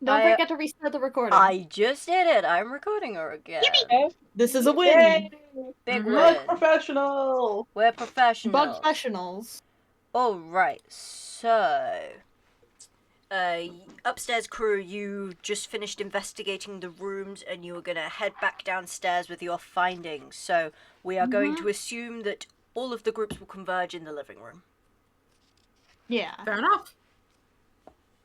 Don't forget to restart the recording. I just did it. I'm recording her again. This is a win. Yay! Big We're win. professional. We're professionals. Professionals. All right. So, upstairs crew, you just finished investigating the rooms, and you are gonna head back downstairs with your findings. So we are going to assume that all of the groups will converge in the living room. Yeah. Fair enough.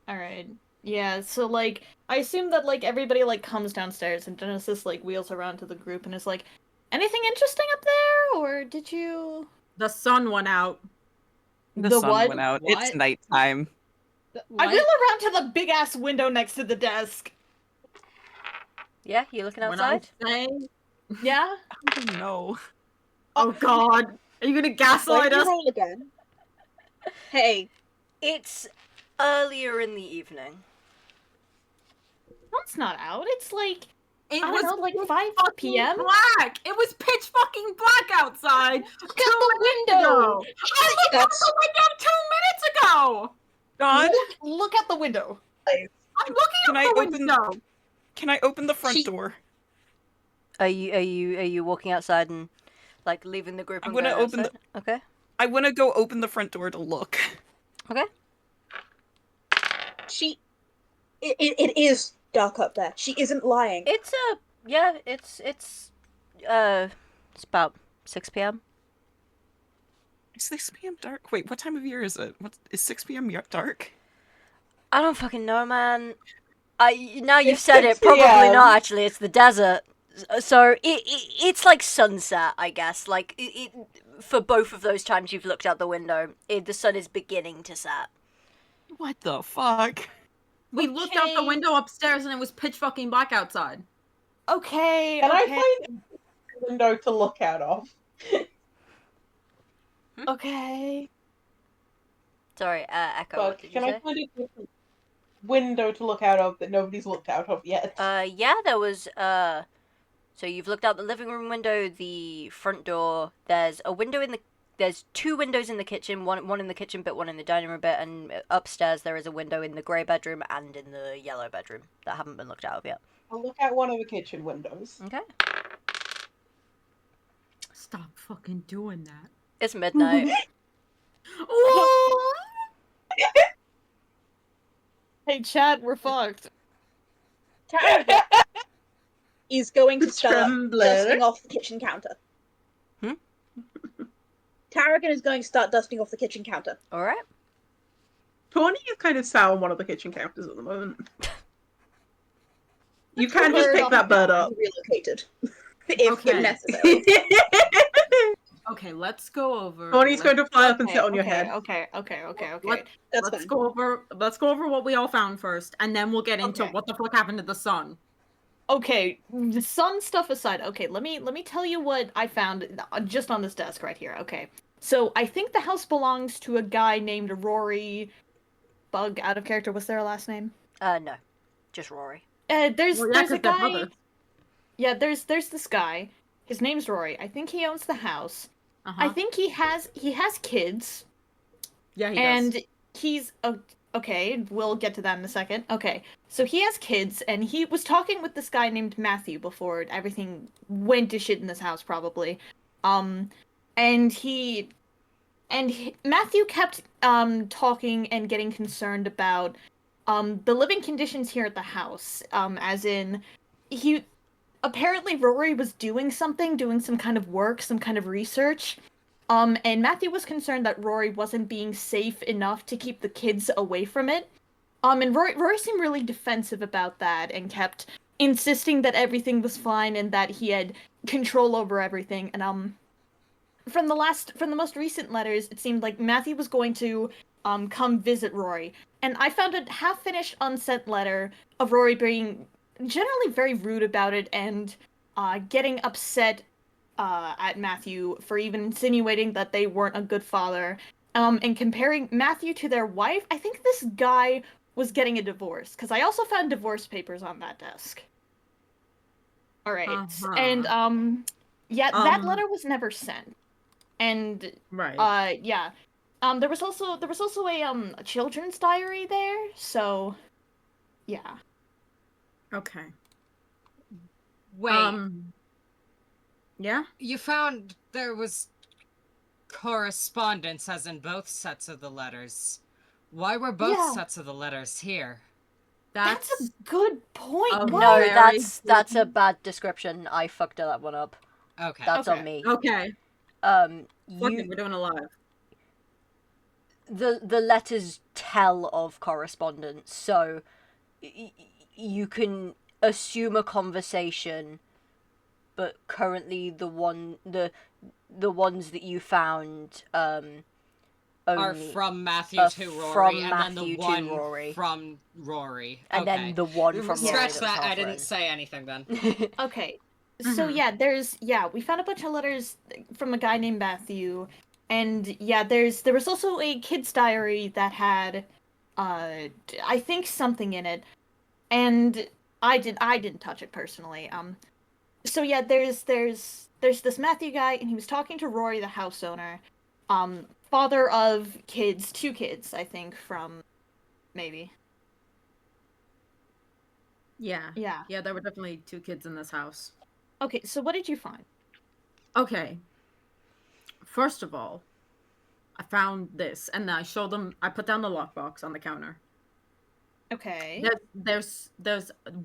Alright. Yeah, so, like, I assume that, like, everybody, like, comes downstairs and Genesis, like, wheels around to the group and is like, anything interesting up there? Or did you... The sun went out. The sun what? went out. What? It's nighttime. I wheel around to the big-ass window next to the desk. Yeah, you looking When I outside? say, Yeah? No. oh god, are you gonna gaslight us? Roll again. Hey, It's earlier in the evening. Sun's not out. It's, like, It I was don't know, like, pitch 5 fucking p.m.? black. It was pitch fucking black outside. Look at the window! I looked out That's- the window 2 minutes ago. God, Look at the window. I'm looking Can out I the open- window. can I open the front She- door? Are you walking outside and like leaving the group? I'm and gonna going open outside? Okay. I want to go open the front door to look. Okay. it is dark up there. She isn't lying. It's it's about 6 p.m. Is 6 p.m. dark? Wait, what time of year is it? What is 6 p.m. dark? I don't fucking know, man. Now you've It's said it, 6 probably p.m. not. Actually, it's the desert, so it's like sunset, I guess. Like it for both of those times you've looked out the window, the sun is beginning to set. What the fuck? We looked out the Okay. window upstairs and it was pitch fucking black outside. Okay, Can okay, I find a window to look out of? okay. Sorry, Echo. What But did you can I say? find a different window to look out of that nobody's looked out of yet? Yeah, there was, so you've looked out the living room window, the front door, there's a window there's 2 windows in the kitchen, one in the kitchen bit, one in the dining room bit, and upstairs there is a window in the grey bedroom and in the yellow bedroom that haven't been looked out of yet. I'll look out one of the kitchen windows. Okay. Stop fucking doing that. It's midnight. Oh! Hey, chat, we're fucked. Tara is going to start Trembler. dusting off the kitchen counter. Hmm? Tarragon is going to start dusting off the kitchen counter. Alright. Tawny is kind of sat on one of the kitchen counters at the moment. You can just Bird pick off that bird up. Relocated. if Okay. necessary. Okay, let's go over. Tawny's going to fly up and sit on your okay, head. Okay. That's Let's fine. go over. Let's go over what we all found first, and then we'll get into Okay. what the fuck happened to the sun. Okay, the sun stuff aside, okay, let me tell you what I found just on this desk right here. Okay, so I think the house belongs to a guy named Rory. Bug out of character. What's their last name? No. Just Rory. There's Well, yeah, there's 'cause a they're guy. brothers. Yeah, there's this guy. His name's Rory. I think he owns the house. Uh-huh. I think he has kids. Yeah, he and does. he's okay, we'll get to that in a second. Okay, so he has kids, and he was talking with this guy named Matthew before everything went to shit in this house, probably. Matthew kept talking and getting concerned about the living conditions here at the house. As in, he apparently Rory was doing some kind of work, some kind of research. And Matthew was concerned that Rory wasn't being safe enough to keep the kids away from it. And Rory seemed really defensive about that and kept insisting that everything was fine and that he had control over everything. And from the most recent letters, it seemed like Matthew was going to come visit Rory. And I found a half-finished unsent letter of Rory being generally very rude about it and getting upset at Matthew for even insinuating that they weren't a good father, and comparing Matthew to their wife. I think this guy was getting a divorce, because I also found divorce papers on that desk. Alright, Uh-huh. and, yeah, that letter was never sent. And, Right. yeah. There was also a children's diary there, so, yeah. Okay. Wait, Yeah? you found there was correspondence as in both sets of the letters. Why were both Yeah. sets of the letters here? That's a good point. a Why? No, very that's a good- bad description. I fucked that one up. Okay. That's on Okay. me. Okay. Fuck it, we're doing a live. The letters tell of correspondence, so you can assume a conversation, but currently the ones that you found Are only from Matthew are to Rory, from and then Matthew the to one Rory. from Rory. and Okay. then the one from Rory Scratch that that. was I didn't Halfling. say anything then. Okay. So Mhm. we found a bunch of letters from a guy named Matthew, and yeah, there was also a kid's diary that had, I think something in it, and I didn't touch it personally. So yeah, there's this Matthew guy, and he was talking to Rory, the house owner, father of kids, 2 kids, I think, from maybe. Yeah. Yeah. Yeah, there were definitely 2 kids in this house. Okay, so what did you find? Okay. First of all, I found this, and I showed them. I put down the lockbox on the counter. Okay. There's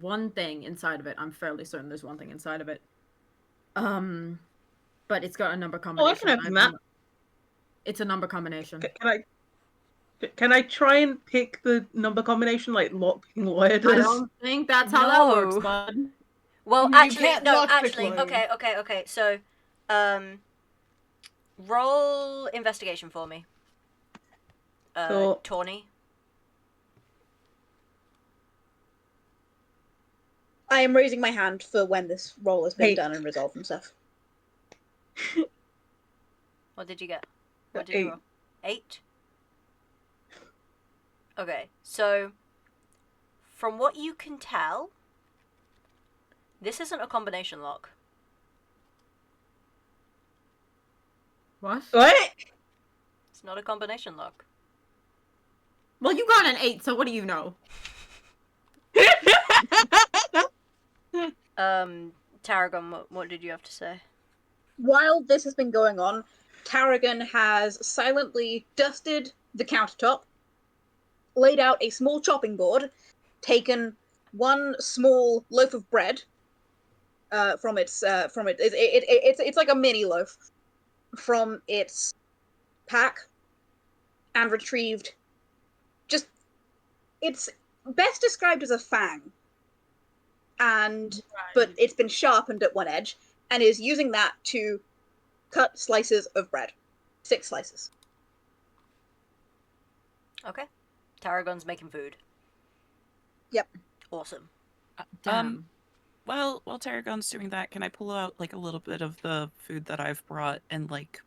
one thing inside of it. I'm fairly certain there's one thing inside of it. But it's got a number combination. open that. It's a number combination. Can I try and pick the number combination like lockpicking lawyer I does? don't think that's how that works, No. bud. Well, You actually, can't no, lockpick actually, Lloyd. okay. So, roll investigation for me. Cool. Tawny. I am raising my hand for when this roll has been Hey. done and resolved and stuff. What did you get? What did you 8. roll? 8? Okay, so from what you can tell, this isn't a combination lock. What? What? It's not a combination lock. Well, you got an 8, so what do you know? Tarragon, what did you have to say? While this has been going on, Tarragon has silently dusted the countertop, laid out a small chopping board, taken one small loaf of bread it's like a mini loaf from its pack, and retrieved just it's best described as a fang, and but it's been sharpened at one edge, and is using that to cut slices of bread. 6 slices. Okay. Tarragon's making food. Yep. Awesome. Damn. While Tarragon's doing that, can I pull out like a little bit of the food that I've brought and like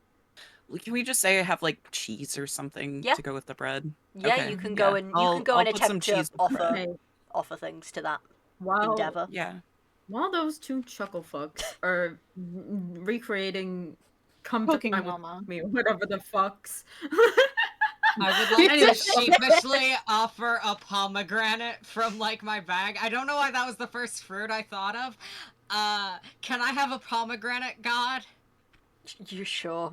can we just say I have like cheese or something Yeah. to go with the bread? Yeah, Okay, you can go and I'll put some attempt to cheese with the bread. Okay. offer things to that While endeavor. Yeah. while those 2 chuckle fucks are recreating "Come Cooking Dine Mama. with Me" or whatever the fucks. I would like to Anyways, sheepishly offer a pomegranate from like my bag. I don't know why that was the first fruit I thought of. Can I have a pomegranate, God? You sure?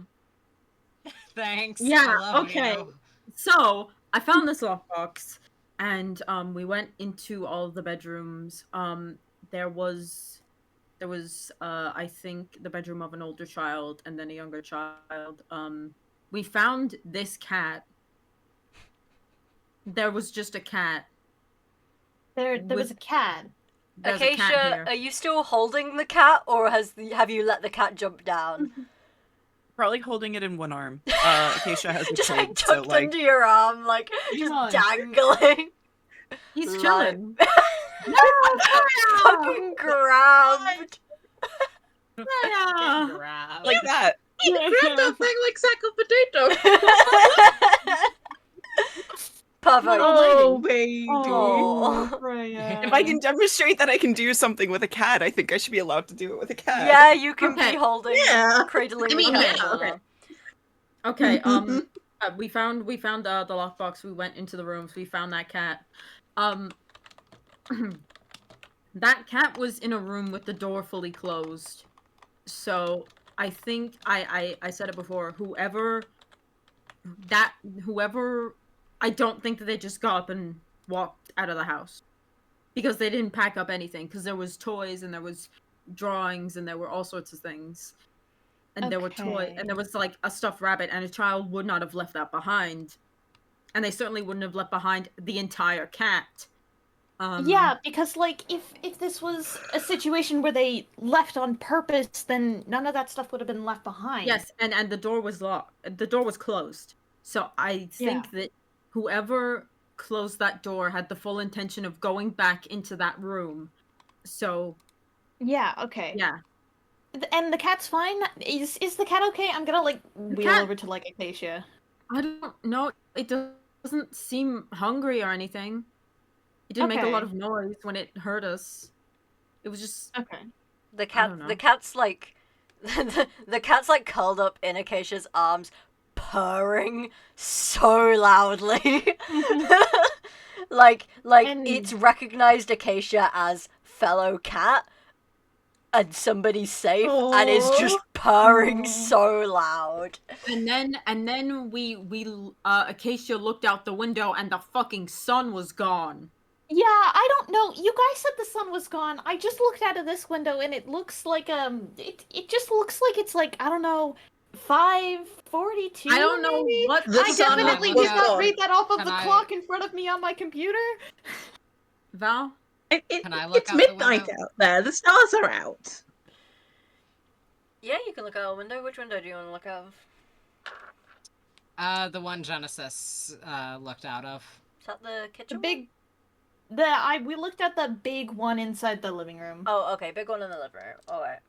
Thanks. Yeah, I love okay. you. So I found this lockbox, and we went into all of the bedrooms. There was I think the bedroom of an older child and then a younger child. We found this cat. There was just a cat. There was a cat. There's a cat Acacia, here. are you still holding the cat, or have you let the cat jump down? Probably holding it in one arm. Acacia has a Just kid, like so tucked like under your arm, like just on. dangling. He's Like- chilling. Fucking grabbed. Yeah. Grab. like that. Grab that thing like sack of potato. Perfect. Oh, baby. Oh. If I can demonstrate that I can do something with a cat, I think I should be allowed to do it with a cat. Yeah, you can Okay. be holding, Yeah. cradling I mean, the yeah, cat. okay. Okay, we found the lockbox. We went into the rooms. We found that cat. that cat was in a room with the door fully closed. So I think I said it before. Whoever, I don't think that they just got up and walked out of the house because they didn't pack up anything. Because there was toys and there was drawings and there were all sorts of things. And there were toys and there was like a stuffed rabbit, and a child would not have left that behind. And they certainly wouldn't have left behind the entire cat. Yeah, because like if this was a situation where they left on purpose, then none of that stuff would have been left behind. Yes, and the door was locked. The door was closed. So I think that whoever closed that door had the full intention of going back into that room. So Yeah, okay. yeah. And the cat's fine? Is the cat okay? I'm gonna like wheel cat- over to like Acacia. I don't know. It doesn't seem hungry or anything. It didn't make a lot Okay. of noise when it heard us. It was just Okay. The don't know. cat's like, the cat's like curled up in Acacia's arms, purring so loudly. like And- it's recognized Acacia as fellow cat, and somebody's safe, and is just purring Aw. so loud. And then we Acacia looked out the window and the fucking sun was gone. Yeah, I don't know. You guys said the sun was gone. I just looked out of this window and it looks like it just looks like it's like, I don't know, 5:42. I don't know maybe? what The I sun definitely was did not gone. read that off of Can the I- clock in front of me on my computer. Val. Can I look It's out the midnight window? out there. The stars are out. Yeah, you can look out a window. Which window do you want to look out of? The one Genesis looked out of. Is that the The kitchen? big we looked at the big one inside the living room. Oh, okay, big one in the living room. Alright.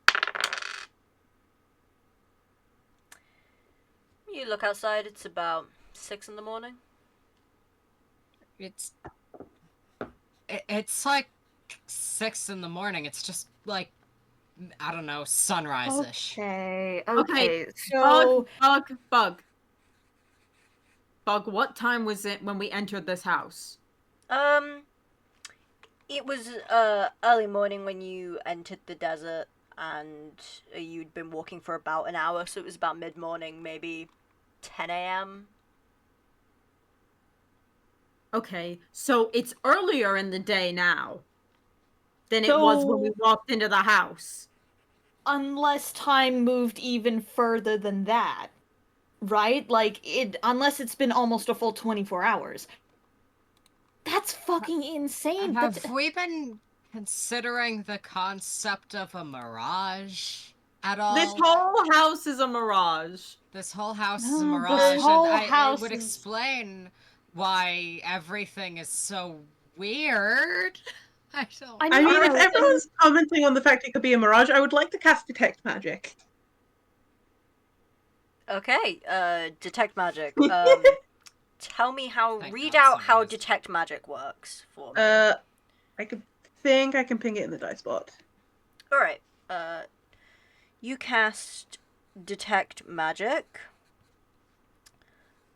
You look outside, it's about 6 in the morning. It's like 6 in the morning. It's just like, I don't know, sunrise-ish. Okay. Okay, So Bug. What time was it when we entered this house? It was early morning when you entered the desert, and you'd been walking for about an hour, so it was about mid-morning, maybe 10 a.m. Okay, so it's earlier in the day now than it was when we So- walked into the house. unless time moved even further than that, right? Like unless it's been almost a full 24 hours. That's fucking insane. That's Have we been considering the concept of a mirage at all? This whole house is a mirage. This whole house is a No, mirage. this and whole it house would is- explain why everything is so weird. I don't. I mean, if know, everyone's commenting on the fact it could be a mirage, I would like to cast Detect Magic. Okay, detect magic. Tell me how. Thank Read God out how somebody is- detect magic works for me. I think I can ping it in the dice bot. All right. You cast detect magic.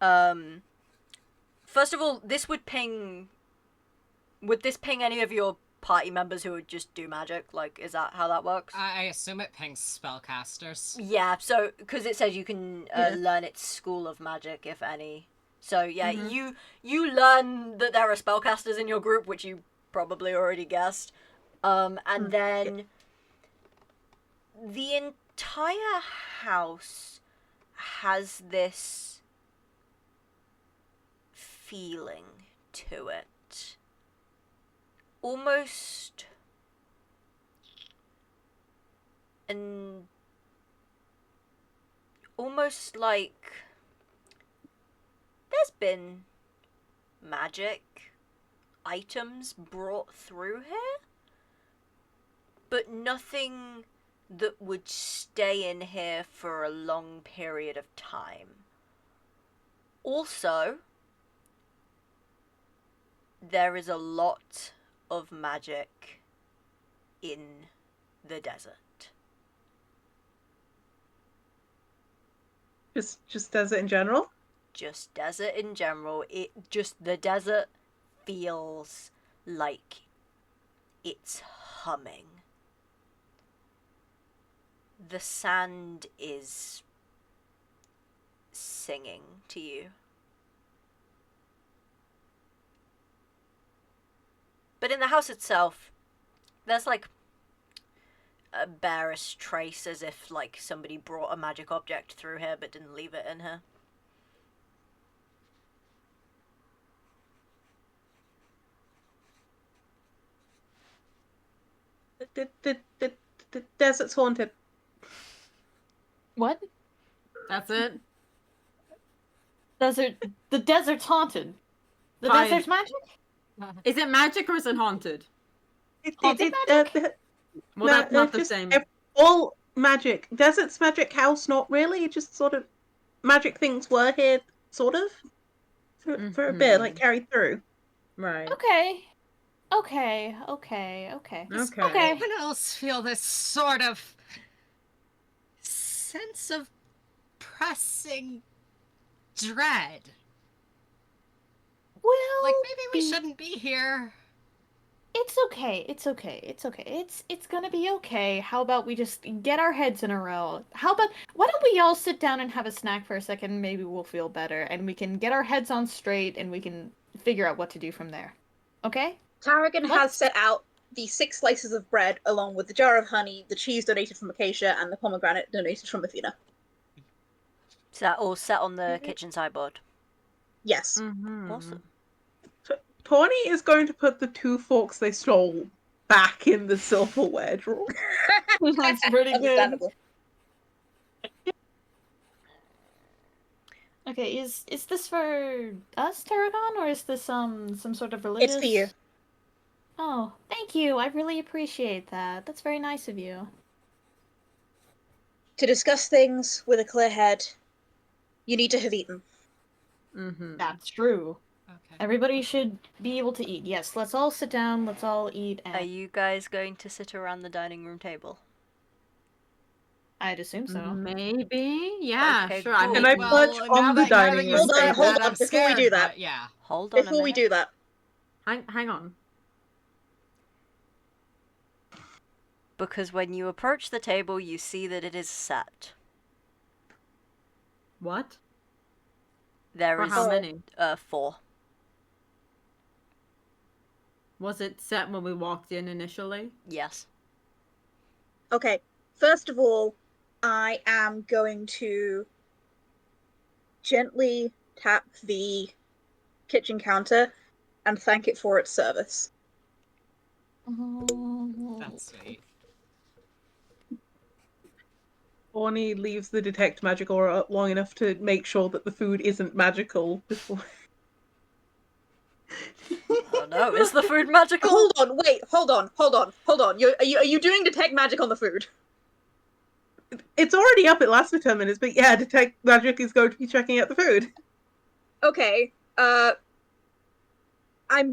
First of all, this would ping. Would this ping any of your party members who would just do magic? Like, is that how that works? I assume it pings spellcasters. Yeah. So, because it says you can Yeah. learn its school of magic, if any. So yeah, Mhm. you learn that there are spellcasters in your group, which you probably already guessed. And then the entire house has this feeling to it. Almost almost like there's been magic items brought through here, but nothing that would stay in here for a long period of time. Also, there is a lot of magic in the desert. Just desert in general. Just desert in general. The desert feels like it's humming. The sand is singing to you. But in the house itself, there's like a barest trace, as if like somebody brought a magic object through here but didn't leave it in here. The desert's haunted. What? That's it. The desert's haunted. The Fine. desert's magic? Is it magic or is it haunted? Haunted magic? Well, that's not the same. All magic. Desert's magic house, not really. Just sort of magic things were here, sort of, for a bit, like carried through. Right. Okay. Does Okay. anyone else feel this sort of sense of pressing dread? Well, Like maybe we shouldn't be here. It's okay. It's gonna be okay. How about we just get our heads in a row? Why don't we all sit down and have a snack for a second? Maybe we'll feel better and we can get our heads on straight and we can figure out what to do from there. Okay? Tarragon has Let's- set out the 6 slices of bread along with the jar of honey, the cheese donated from Acacia, and the pomegranate donated from Athena. Is that all set on the kitchen sideboard? Yes. Mm-hmm. Awesome. Tawny is going to put the 2 forks they stole back in the silverware drawer. That's pretty good. Understandable. Okay, is this for us, Tarragon, or is this some sort of religious? It's for you. Oh, thank you. I really appreciate that. That's very nice of you. To discuss things with a clear head, you need to have eaten. Mm-hmm. That's true. Okay. Everybody should be able to eat. Yes, let's all sit down. Let's all eat. Are And you guys going to sit around the dining room table? I'd assume so. Maybe. Yeah, Okay, sure. I cool. mean, Can I Well, perch on the dining room Hold on, table? hold on, I'm before we scared, do that. but yeah. Hold on a Before we minute. do that, hang on. Because when you approach the table, you see that it is set. What? There For is how many? 4. Was it set when we walked in initially? Yes. okay, first of all, I am going to gently tap the kitchen counter and thank it for its service. That's sweet. Tawny leaves the detect magic aura up long enough to make sure that the food isn't magical before. Oh no, is the food magical? Hold on, wait, hold on. Are you doing detect magic on the food? It's already up at last 10 minutes, but yeah, detect magic is going to be checking out the food. Okay, I'm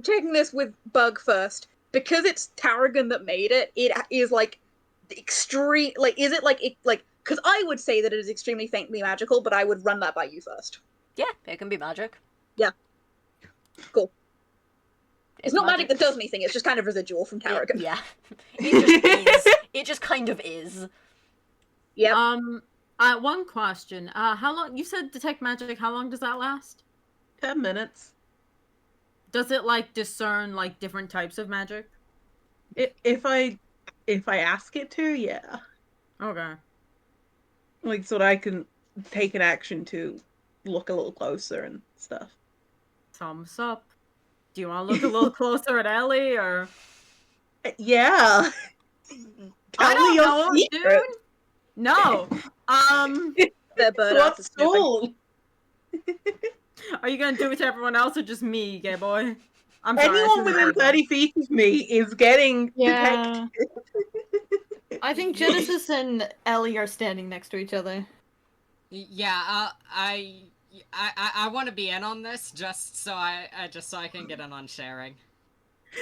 taking this with Bug first. Because it's Tarragon that made it, it is like extreme. Like, is it like because I would say that it is extremely faintly magical, but I would run that by you first. Yeah, it can be magic. Cool. It's not magic that does anything, it's just kind of residual from Tarragon. Yeah. It just is. It just kind of is. Yep. One question. How long? You said detect magic. How long does that last? 10 minutes. Does it like discern like different types of magic? If I ask it to, yeah. Okay. Like, so that I can take an action to look a little closer and stuff. Thumbs up. Do you want to look a little closer at Ellie or? Yeah. I Tell me don't your know, secret. dude. No. Their bird What ass is sniffing. school? Are you gonna do it to everyone else or just me, gay boy? I'm sorry. I Anyone shouldn't within say that. 30 feet of me is getting Yeah. detected. I think Genesis and Ellie are standing next to each other. Yeah, I want to be in on this just so I can get in on sharing.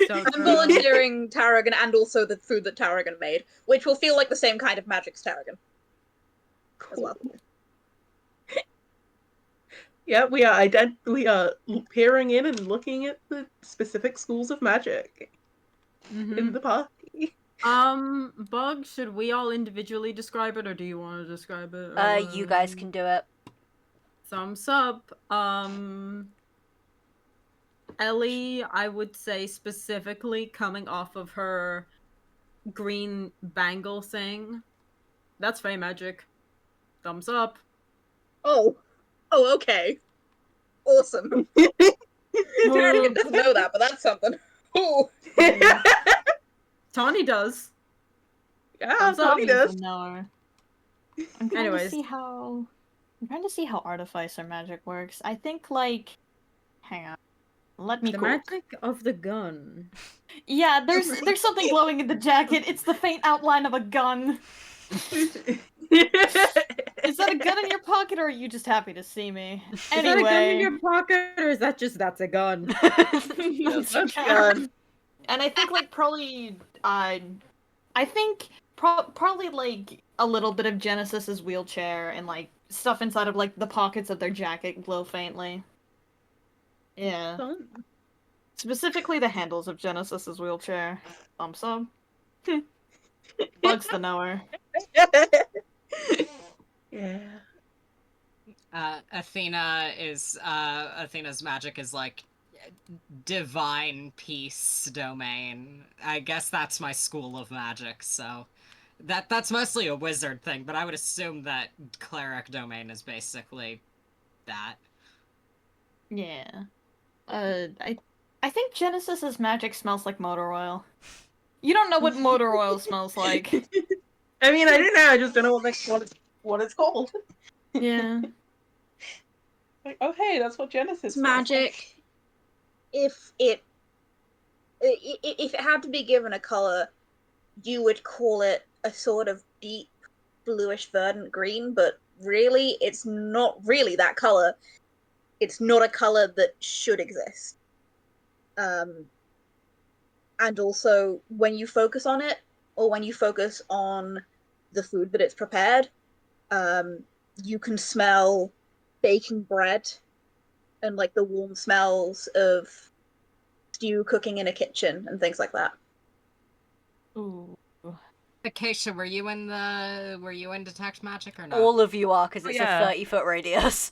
So I'm volunteering Tarragon and also the food that Tarragon made, which will feel like the same kind of magic as Tarragon. As well. Yeah, we are peering in and looking at the specific schools of magic in the party. Bug, should we all individually describe it, or do you want to describe it? You guys can do it. Thumbs up. Ellie, I would say specifically coming off of her green bangle thing. That's Fey magic. Thumbs up. Oh, okay. Awesome. Tarragon doesn't know that, but that's something. Ooh. Tawny does. Yeah, Thumbs up. Tawny does. No. I'm trying Anyways. to see how. I'm trying to see how artificer magic works. I think like, hang on, let me The cook. magic of the gun. Yeah, there's something glowing in the jacket. It's the faint outline of a gun. Is that a gun in your pocket, or are you just happy to see me? Is that a gun in Anyway, your pocket, or is that just that's a gun? that's a That's gun. good. And I think like probably probably like a little bit of Genesis's wheelchair and like stuff inside of like the pockets of their jacket glow faintly. Yeah. Fun. Specifically the handles of Genesis's wheelchair. Thumbs up. Bugs the knower. Yeah. Athena's magic is like divine peace domain. I guess that's my school of magic, so that's mostly a wizard thing, but I would assume that cleric domain is basically that. Yeah. I think Genesis's magic smells like motor oil. You don't know what motor oil smells like. I mean, I don't know. I just don't know what it's called. Yeah. Like, oh hey, that's what Genesis It's was. magic. If it had to be given a color, you would call it a sort of deep bluish verdant green, but really it's not really that color. It's not a color that should exist. And also when you focus on it, or when you focus on the food that it's prepared, you can smell baking bread and like the warm smells of stew cooking in a kitchen and things like that. Ooh. Acacia, were you in detect magic or not? All of you are, because it's Yeah. a 30-foot radius.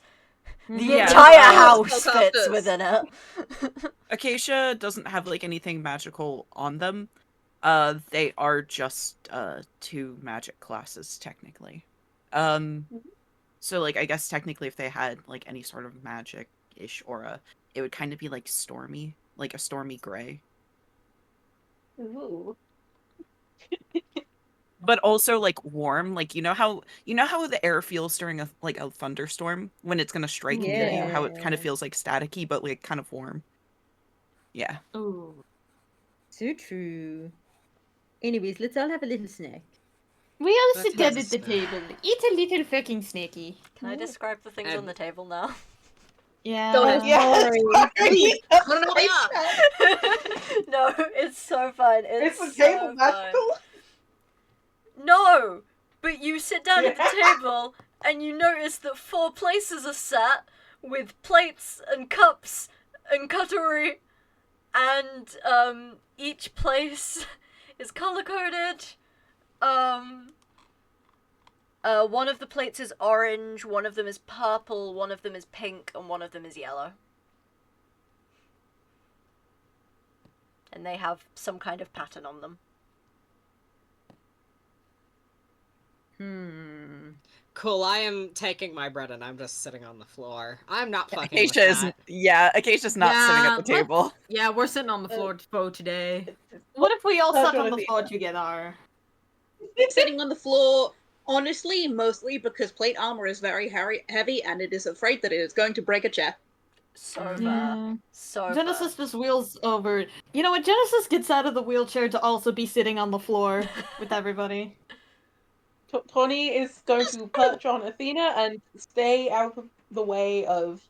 The Yeah. entire Oh, house spellcasters. fits within it. Acacia doesn't have like anything magical on them. They are just 2 magic classes technically. So like I guess technically if they had like any sort of magic-ish aura, it would kind of be like stormy, like a stormy gray. Ooh. But also like warm, like you know how the air feels during a thunderstorm when it's gonna strike near you, how it kind of Yeah. feels like staticky but like kind of warm. Yeah. Ooh. So true. Anyways, let's all have a little snack. We all That sit down has at a the smell. table. Eat a little fucking snacky. Can I describe the things on the table now? Yeah. Go ahead. Yeah, Sorry. sorry. I don't know what they are. No, it's so fun. It's It's a so table fun. magical. No, but you sit down at the Yeah. table and you notice that 4 places are set with plates and cups and cutlery, and each place is color coded. One of the plates is orange, one of them is purple, one of them is pink, and one of them is yellow. And they have some kind of pattern on them. Cool, I am taking my bread and I'm just sitting on the floor. I'm not fucking with Acacia is that. Acacia's not sitting at the Yeah, table. Yeah, we're sitting on the floor today. What if we all Oh, sat on the Jonathan. floor together? Sitting on the floor, honestly, mostly because plate armor is very heavy and it is afraid that it is going to break a chair. So Yeah. fair. So Genesis fair. just wheels over. You know what? Genesis gets out of the wheelchair to also be sitting on the floor with everybody. Tawny is going to perch on Athena and stay out of the way of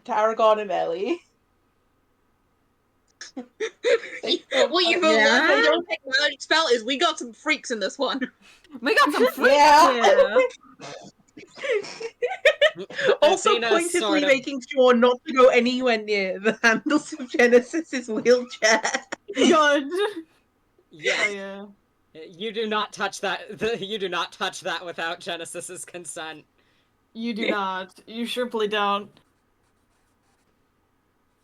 Tarragon and Ellie. What you've Yeah. learned from Don't Take Magic Spell is we got some freaks in this one. We got some freaks Yeah. here. Also Athena's pointedly sort of- making sure not to go anywhere near the handles of Genesis's wheelchair. Good. Yeah. Oh yeah. You do not touch that. You do not touch that without Genesis's consent. You do not. You surely don't.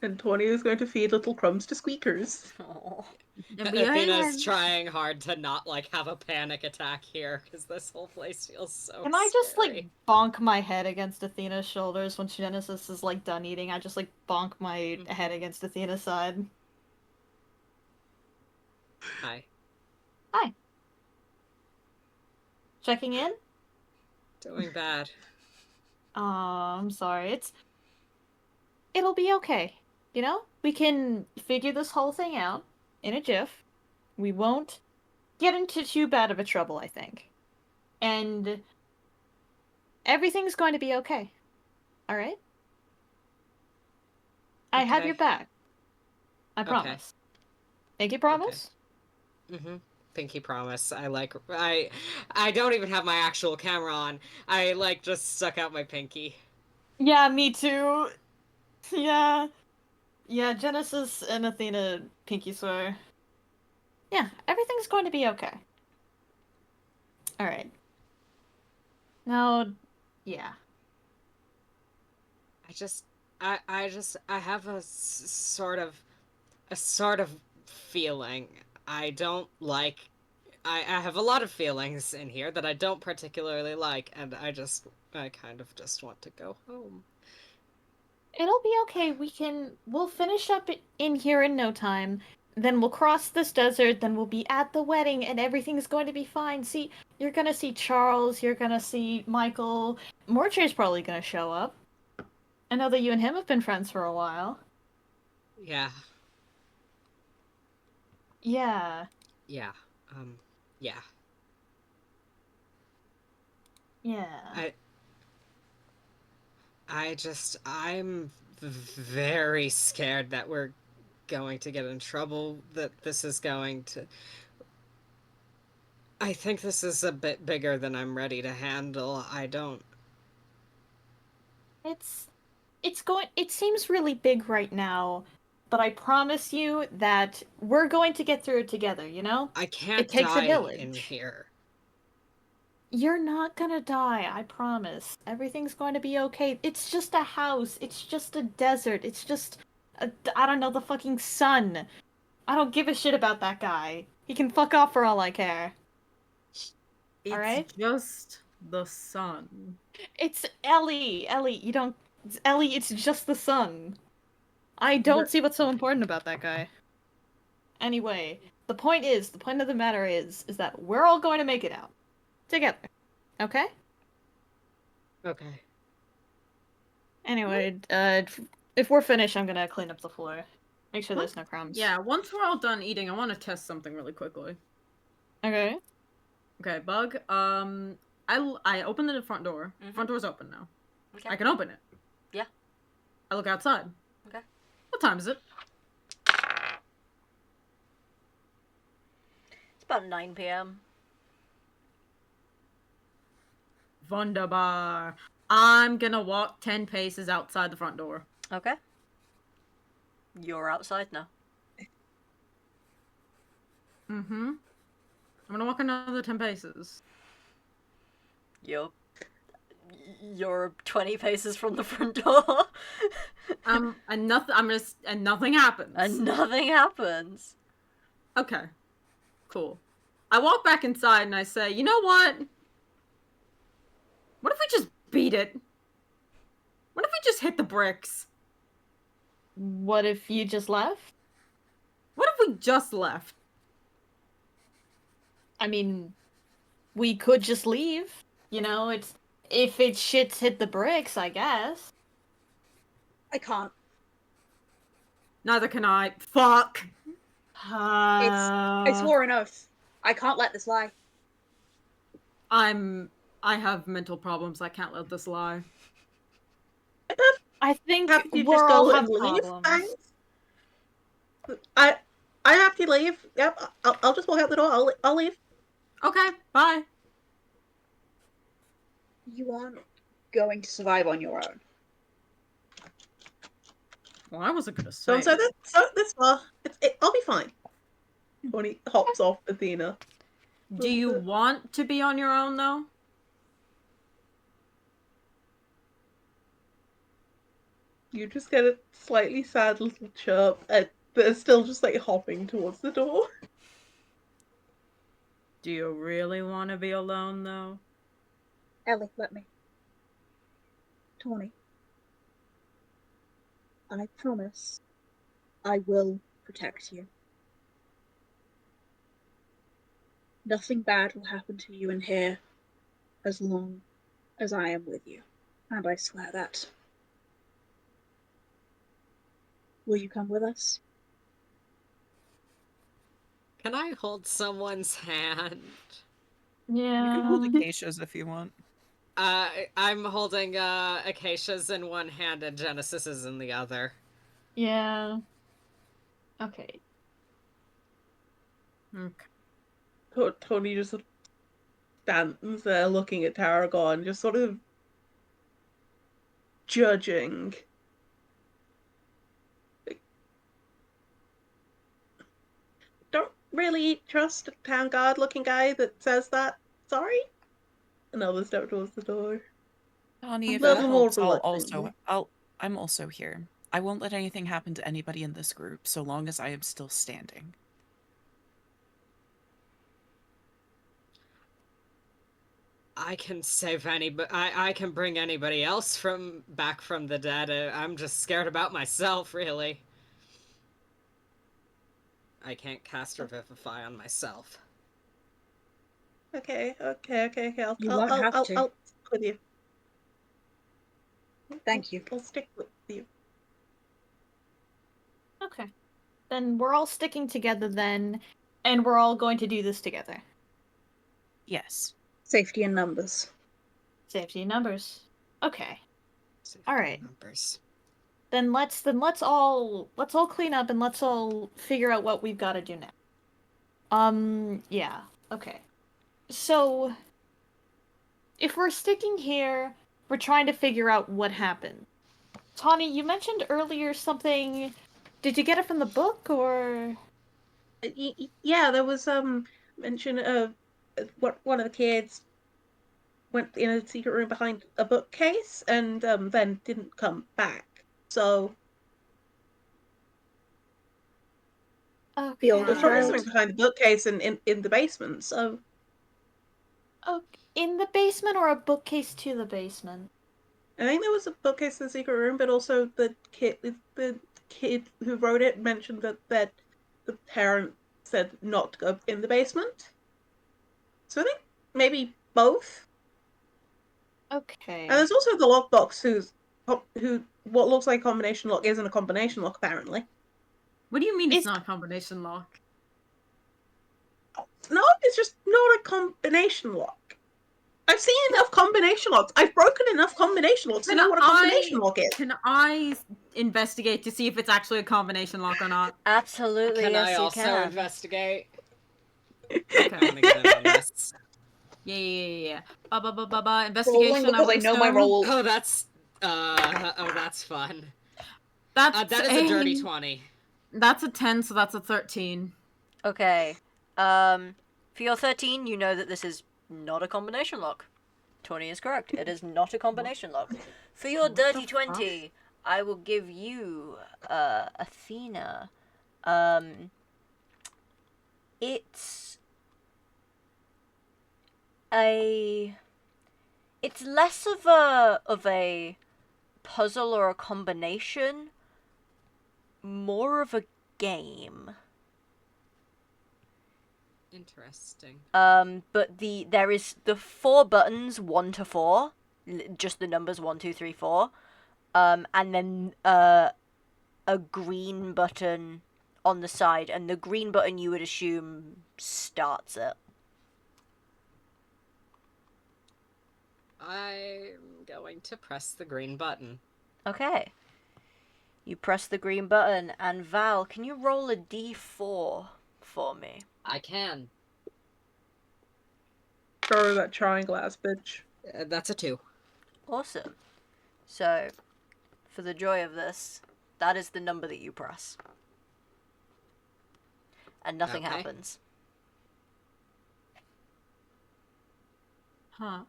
And Tawny is going to feed little crumbs to squeakers. Oh. Athena is trying hard to not like have a panic attack here because this whole place feels so. Can I just scary. like bonk my head against Athena's shoulders when Genesis is like done eating? I just like bonk my head against Athena's side. Hi. Hi. Checking in? Doing bad. I'm sorry. It'll be okay. You know? We can figure this whole thing out in a jiff. We won't get into too bad of a trouble, I think. And everything's going to be okay. Alright? I have Okay. your back. I Okay. promise. Pinky promise? Mm-hmm. Pinky promise. I don't even have my actual camera on. I like just stuck out my pinky. Yeah, me too. Yeah. Yeah, Genesis and Athena pinky swear. Yeah, everything's going to be okay. Alright. Now, yeah. I have sort of feeling. I don't like. I have a lot of feelings in here that I don't particularly like, and I kind of just want to go home. It'll be okay. We'll finish up in here in no time. Then we'll cross this desert, then we'll be at the wedding, and everything's going to be fine. See, you're gonna see Charles, you're gonna see Michael. Morche's probably gonna show up. I know that you and him have been friends for a while. Yeah. Yeah. Yeah. Yeah. Yeah. I'm very scared that we're going to get in trouble, that this is going to. I think this is a bit bigger than I'm ready to handle. I don't. It seems really big right now, but I promise you that we're going to get through it together, you know? I can't It takes a die village. in here. You're not gonna die, I promise. Everything's going to be okay. It's just a house. It's just a desert. It's just I don't know, the fucking sun. I don't give a shit about that guy. He can fuck off for all I care. It's Alright? just the sun. It's Ellie. Ellie, it's just the sun. I don't see what's so important about that guy. Anyway, the point of the matter is that we're all going to make it out. Together. Okay? Okay. Anyway, if we're finished, I'm gonna clean up the floor. Make sure there's no crumbs. Yeah, once we're all done eating, I want to test something really quickly. Okay. Okay, Bug. I opened the front door. Mhm. Front door's open now. Okay. I can open it. Yeah. I look outside. Okay. What time is it? It's about 9 p.m. Wunderbar. I'm gonna walk 10 paces outside the front door. Okay. You're outside now. Mm-hmm. I'm gonna walk another 10 paces. You're 20 paces from the front door. And nothing happens. And nothing happens. Okay. Cool. I walk back inside and I say, you know what? What if we just beat it? What if we just hit the bricks? What if you just left? What if we just left? I mean, we could just leave. You know, if it shits hit the bricks, I guess. I can't. Neither can I. Fuck. I swore an oath. I can't let this lie. I have mental problems. I can't let this lie. I think Have you we'll just all go have and leave? problems. Thanks. I have to leave. Yep, I'll just walk out the door. I'll leave. Okay, bye. You aren't going to survive on your own. Well, I wasn't gonna say. Don't say that. So this far, I'll be fine. Tawny hops off Athena. Do you want to be on your own, though? You just get a slightly sad little chirp, but it's still just like hopping towards the door. Do you really want to be alone, though? Ellie, let me. Tawny, I promise I will protect you. Nothing bad will happen to you in here as long as I am with you. And I swear that. Will you come with us? Can I hold someone's hand? You can hold Yeah. Acacia's if you want. I'm holding Acacia's in one hand and Genesis's in the other. Yeah. Okay. Okay. Tony just sort of stands there looking at Tarragon, just sort of judging. Don't really trust a town guard looking guy that says that. Sorry? Another step towards the door. Tawny, A if little that more helps, reluctantly. I'm also here. I won't let anything happen to anybody in this group so long as I am still standing. I can save anybody. I can bring anybody else back from the dead. I'm just scared about myself, really. I can't cast Revivify on myself. Okay. You won't have to. I'll stick with you. Thank you. I'll stick with you. Okay. Then we're all sticking together then, and we're all going to do this together. Yes. Safety in numbers. Safety in numbers. Okay. Safety All right. Numbers. Then let's all clean up and let's all figure out what we've got to do now. Yeah. Okay. So if we're sticking here, we're trying to figure out what happened. Tawny, you mentioned earlier something. Did you get it from the book or? Yeah, there was mention of one of the kids went in a secret room behind a bookcase and then didn't come back. So Okay. The older there's probably child. something behind the bookcase in the basement. So Okay. In the basement or a bookcase to the basement? I think there was a bookcase in the secret room, but also the kid who wrote it mentioned that the parent said not to go in the basement. So I think maybe both. Okay. And there's also the lockbox who what looks like a combination lock isn't a combination lock apparently. What do you mean it's Is- not a combination lock? No, it's just not a combination lock. I've seen enough combination locks. I've broken enough combination locks to know what a combination lock is. Can I investigate to see if it's actually a combination lock or not? Absolutely, Can yes, I you also can. investigate? Okay. I'm gonna get in on this. Yeah. Ba. Rolling Investigation. because I know my wisdom. rolls. Oh, that's fun. That's That is a dirty 20. That's a 10, so that's a 13. Okay. For your 13, you know that this is not a combination lock. 20 is correct. It is not a combination lock. For your What the dirty 20, I will give you, Athena. It's it's less of a puzzle or a combination, more of a game. Interesting. But there is the 4 buttons 1 to 4, just the numbers 1, 2, 3, 4, and then a green button on the side, and the green button you would assume starts it. I'm going to press the green button. Okay. You press the green button, and Val, can you roll a d4 for me? I can. Throw that triangle ass bitch. That's a 2. Awesome. So, for the joy of this, that is the number that you press. And nothing Okay. happens. Huh.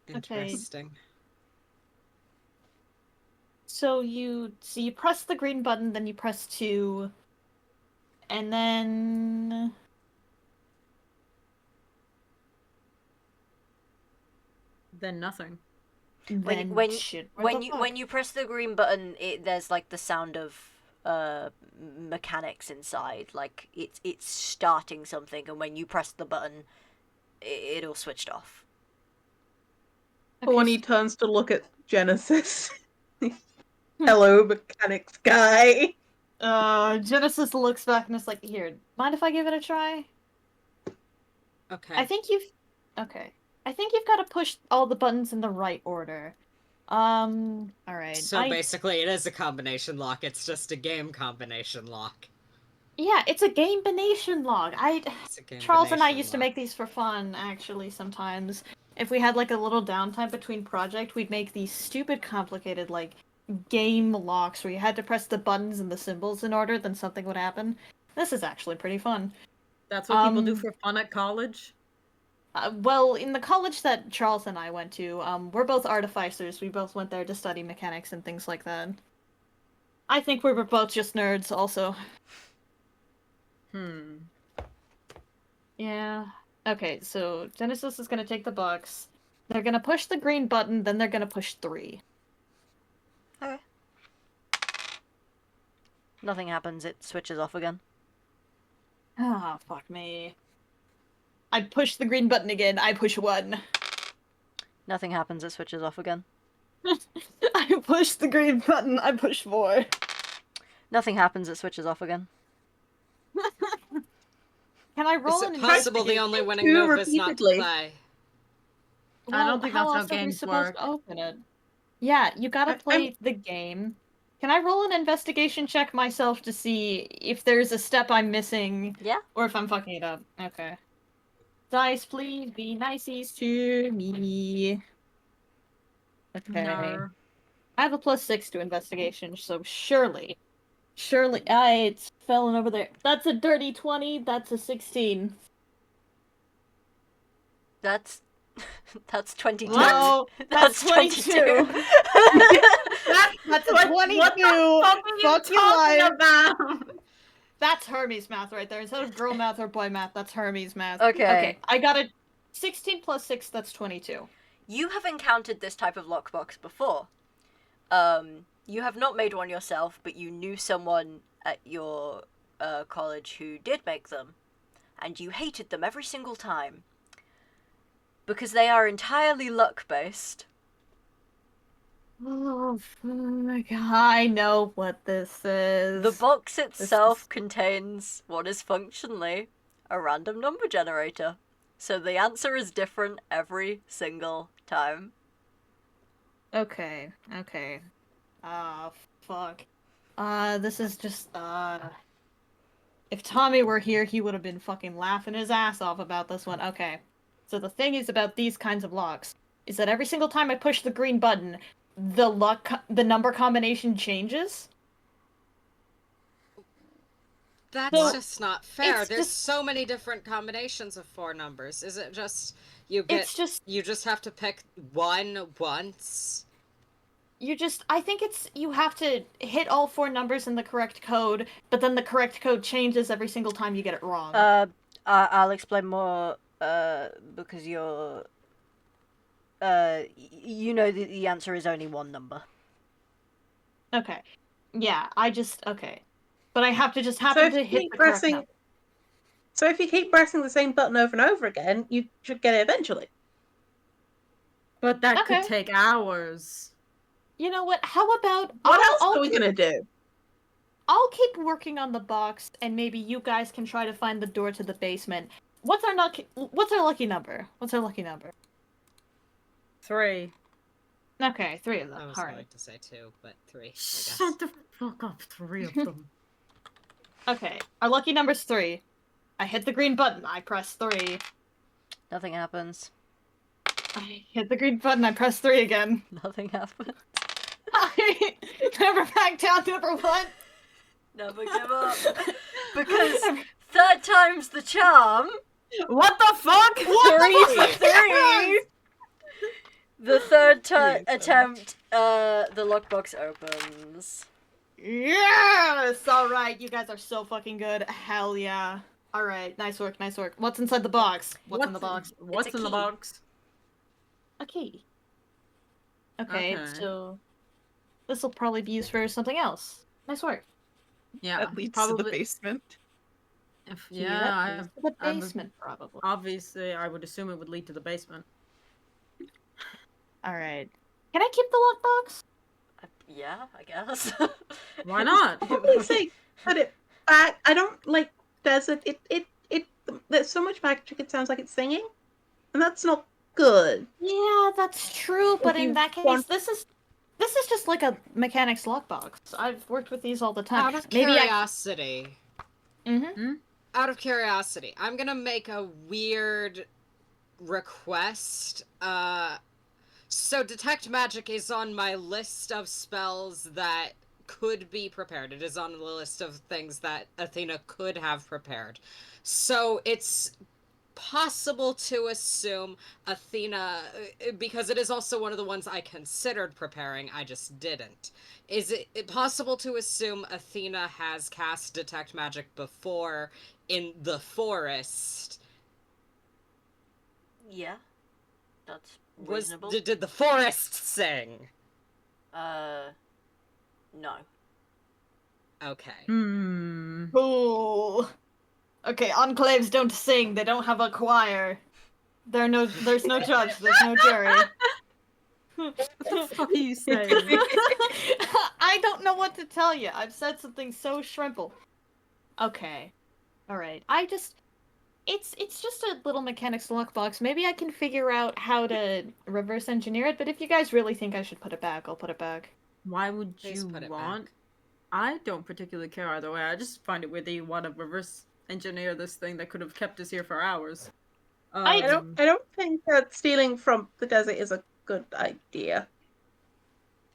Interesting. So you press the green button, then you press 2, and then Then nothing. shit. When you press the green button, there's like the sound of mechanics inside, like it's starting something, and when you press the button, it'll switched off. Tawny turns to look at Genesis. Hello, mechanics guy. Genesis looks back and is like, "Here, mind if I give it a try?" Okay. I think you've got to push all the buttons in the right order. All right. So basically, it is a combination lock. It's just a game combination lock. Yeah, it's a game-bination log. It's a Charles and I game-bination used to lock. make these for fun, actually, sometimes. If we had, like, a little downtime between project, we'd make these stupid, complicated, like, game locks where you had to press the buttons and the symbols in order, then something would happen. This is actually pretty fun. That's what people do for fun at college? Well, in the college that Charles and I went to, we're both artificers. We both went there to study mechanics and things like that. I think we were both just nerds, also. Yeah. Okay, so Genesis is gonna take the box. They're gonna push the green button, then they're gonna push 3. Okay. Nothing happens. It switches off again. Ah, fuck me. I push the green button again. I push 1. Nothing happens. It switches off again. I push the green button. I push 4. Nothing happens. It switches off again. Can I roll Is an it possible the investigation? only winning Two move is not to repeatedly. play? I don't think how that's how else are we games supposed work. to open it? Yeah, you gotta play the game. Can I roll an investigation check myself to see if there's a step I'm missing? Yeah. Or if I'm fucking it up. Okay. Dice, please be niceys to me. Okay. No. I have a +6 to investigation, so surely, it's fallen over there. That's a dirty 20. That's a 16. That's 22. No, that's 22. That's a 22. What the fuck are you Fuck your talking life. about? That's Hermes math right there. Instead of girl math or boy math, that's Hermes math. Okay. Okay, I got a 16 + 6. That's 22. You have encountered this type of lockbox before. You have not made one yourself, but you knew someone at your college who did make them, and you hated them every single time. Because they are entirely luck-based. Oh, fuck. I know what this is. The box itself contains what is functionally a random number generator. So the answer is different every single time. Okay. Fuck. This is just, if Tommy were here, he would have been fucking laughing his ass off about this one. Okay. So the thing is about these kinds of locks is that every single time I push the green button, the number combination changes. That's just not fair. it's There's just- so many different combinations of 4 numbers. Is it just you just have to pick one once? I think you have to hit all 4 numbers in the correct code, but then the correct code changes every single time you get it wrong. I'll explain more, because you're, you know the answer is only 1 number. Okay. Yeah, okay. But I have to just happen to hit the correct number. So if you keep pressing the same button over and over again, you should get it eventually. But that Okay. could take hours. You know what? How about What else are we gonna do? I'll keep working on the box, and maybe you guys can try to find the door to the basement. What's our lucky number? 3. Okay, 3 of them. I was All going right. to say 2, but 3, I guess. Shut the fuck up, 3 of them. Okay, our lucky number's 3. I hit the green button. I press 3. Nothing happens. I hit the green button. I press 3 again. Nothing happens. I never back down. Number 1. Never give up. Because third time's the charm. What the fuck? 3 for 3. The third attempt, the lockbox opens. Yes! Alright, you guys are so fucking good. Hell yeah. Alright, nice work, nice work. What's inside the box? What's in the box? What's It's a in the key. box? A key. Okay, Okay. so this will probably be used for something else. Nice work. Yeah, That leads probably. to the basement. If, Key yeah, that leads to the I'm- basement, probably. obviously, I would assume it would lead to the basement. Alright. Can I keep the lockbox? Yeah, I guess. Why not? Probably say put it back. I don't like. There's there's so much magic. It sounds like it's singing, and that's not good. Yeah, that's true, but If in you that case, want- this is just like a mechanic's lockbox. I've worked with these all the time. Out of Maybe curiosity, Mm-hmm. out of curiosity, I'm gonna make a weird request. So detect magic is on my list of spells that could be prepared. It is on the list of things that Athena could have prepared. So it's possible to assume Athena, because it is also one of the ones I considered preparing, I just didn't. Is it possible to assume Athena has cast detect magic before in the forest? Yeah, that's Was reasonable. did the forest sing? No. Okay. Cool. Okay, enclaves don't sing. They don't have a choir. There's no judge. There's no jury. What the fuck are you saying? I don't know what to tell you. I've said something so shrimple. Okay. Alright. It's just a little mechanics lockbox. Maybe I can figure out how to reverse engineer it, but if you guys really think I should put it back, I'll put it back. Why would Please you put it want? back. I don't particularly care either way. I just find it weird that you want to reverse engineer this thing that could have kept us here for hours. I don't think that stealing from the desert is a good idea.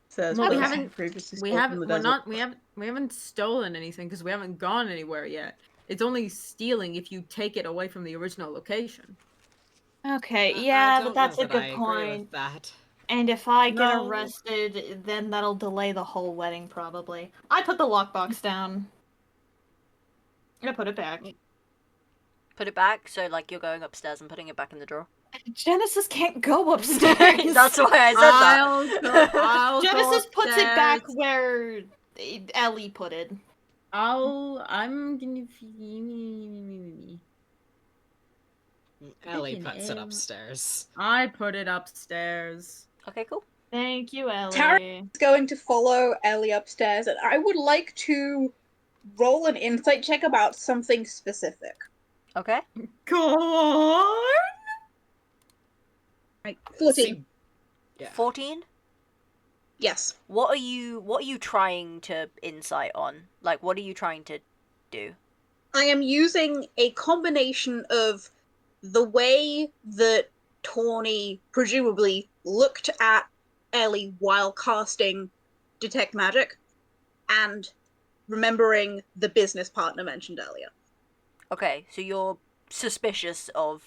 Says Well, we the haven't- person previously We stole haven't. from the We're desert. not. We haven't stolen anything because we haven't gone anywhere yet. It's only stealing if you take it away from the original location. Okay, I yeah, don't but that's know a that I good agree point. with that. And if I get No. arrested, then that'll delay the whole wedding, probably. I put the lockbox down. I put it back. Put it back, so like you're going upstairs and putting it back in the drawer. Genesis can't go upstairs. That's why I said that. I'll go Genesis puts it back upstairs. where Ellie put it. I'm gonna. Ellie Freaking puts it Em. upstairs. I put it upstairs. Okay, cool. Thank you, Ellie. Tara- Is going to follow Ellie upstairs, and I would like to roll an insight check about something specific. Okay. Go on. 14. See, yeah. 14? Yes. What are you trying to insight on? Like, what are you trying to do? I am using a combination of the way that Tawny presumably looked at Ellie while casting Detect Magic and remembering the business partner mentioned earlier. Okay, so you're suspicious of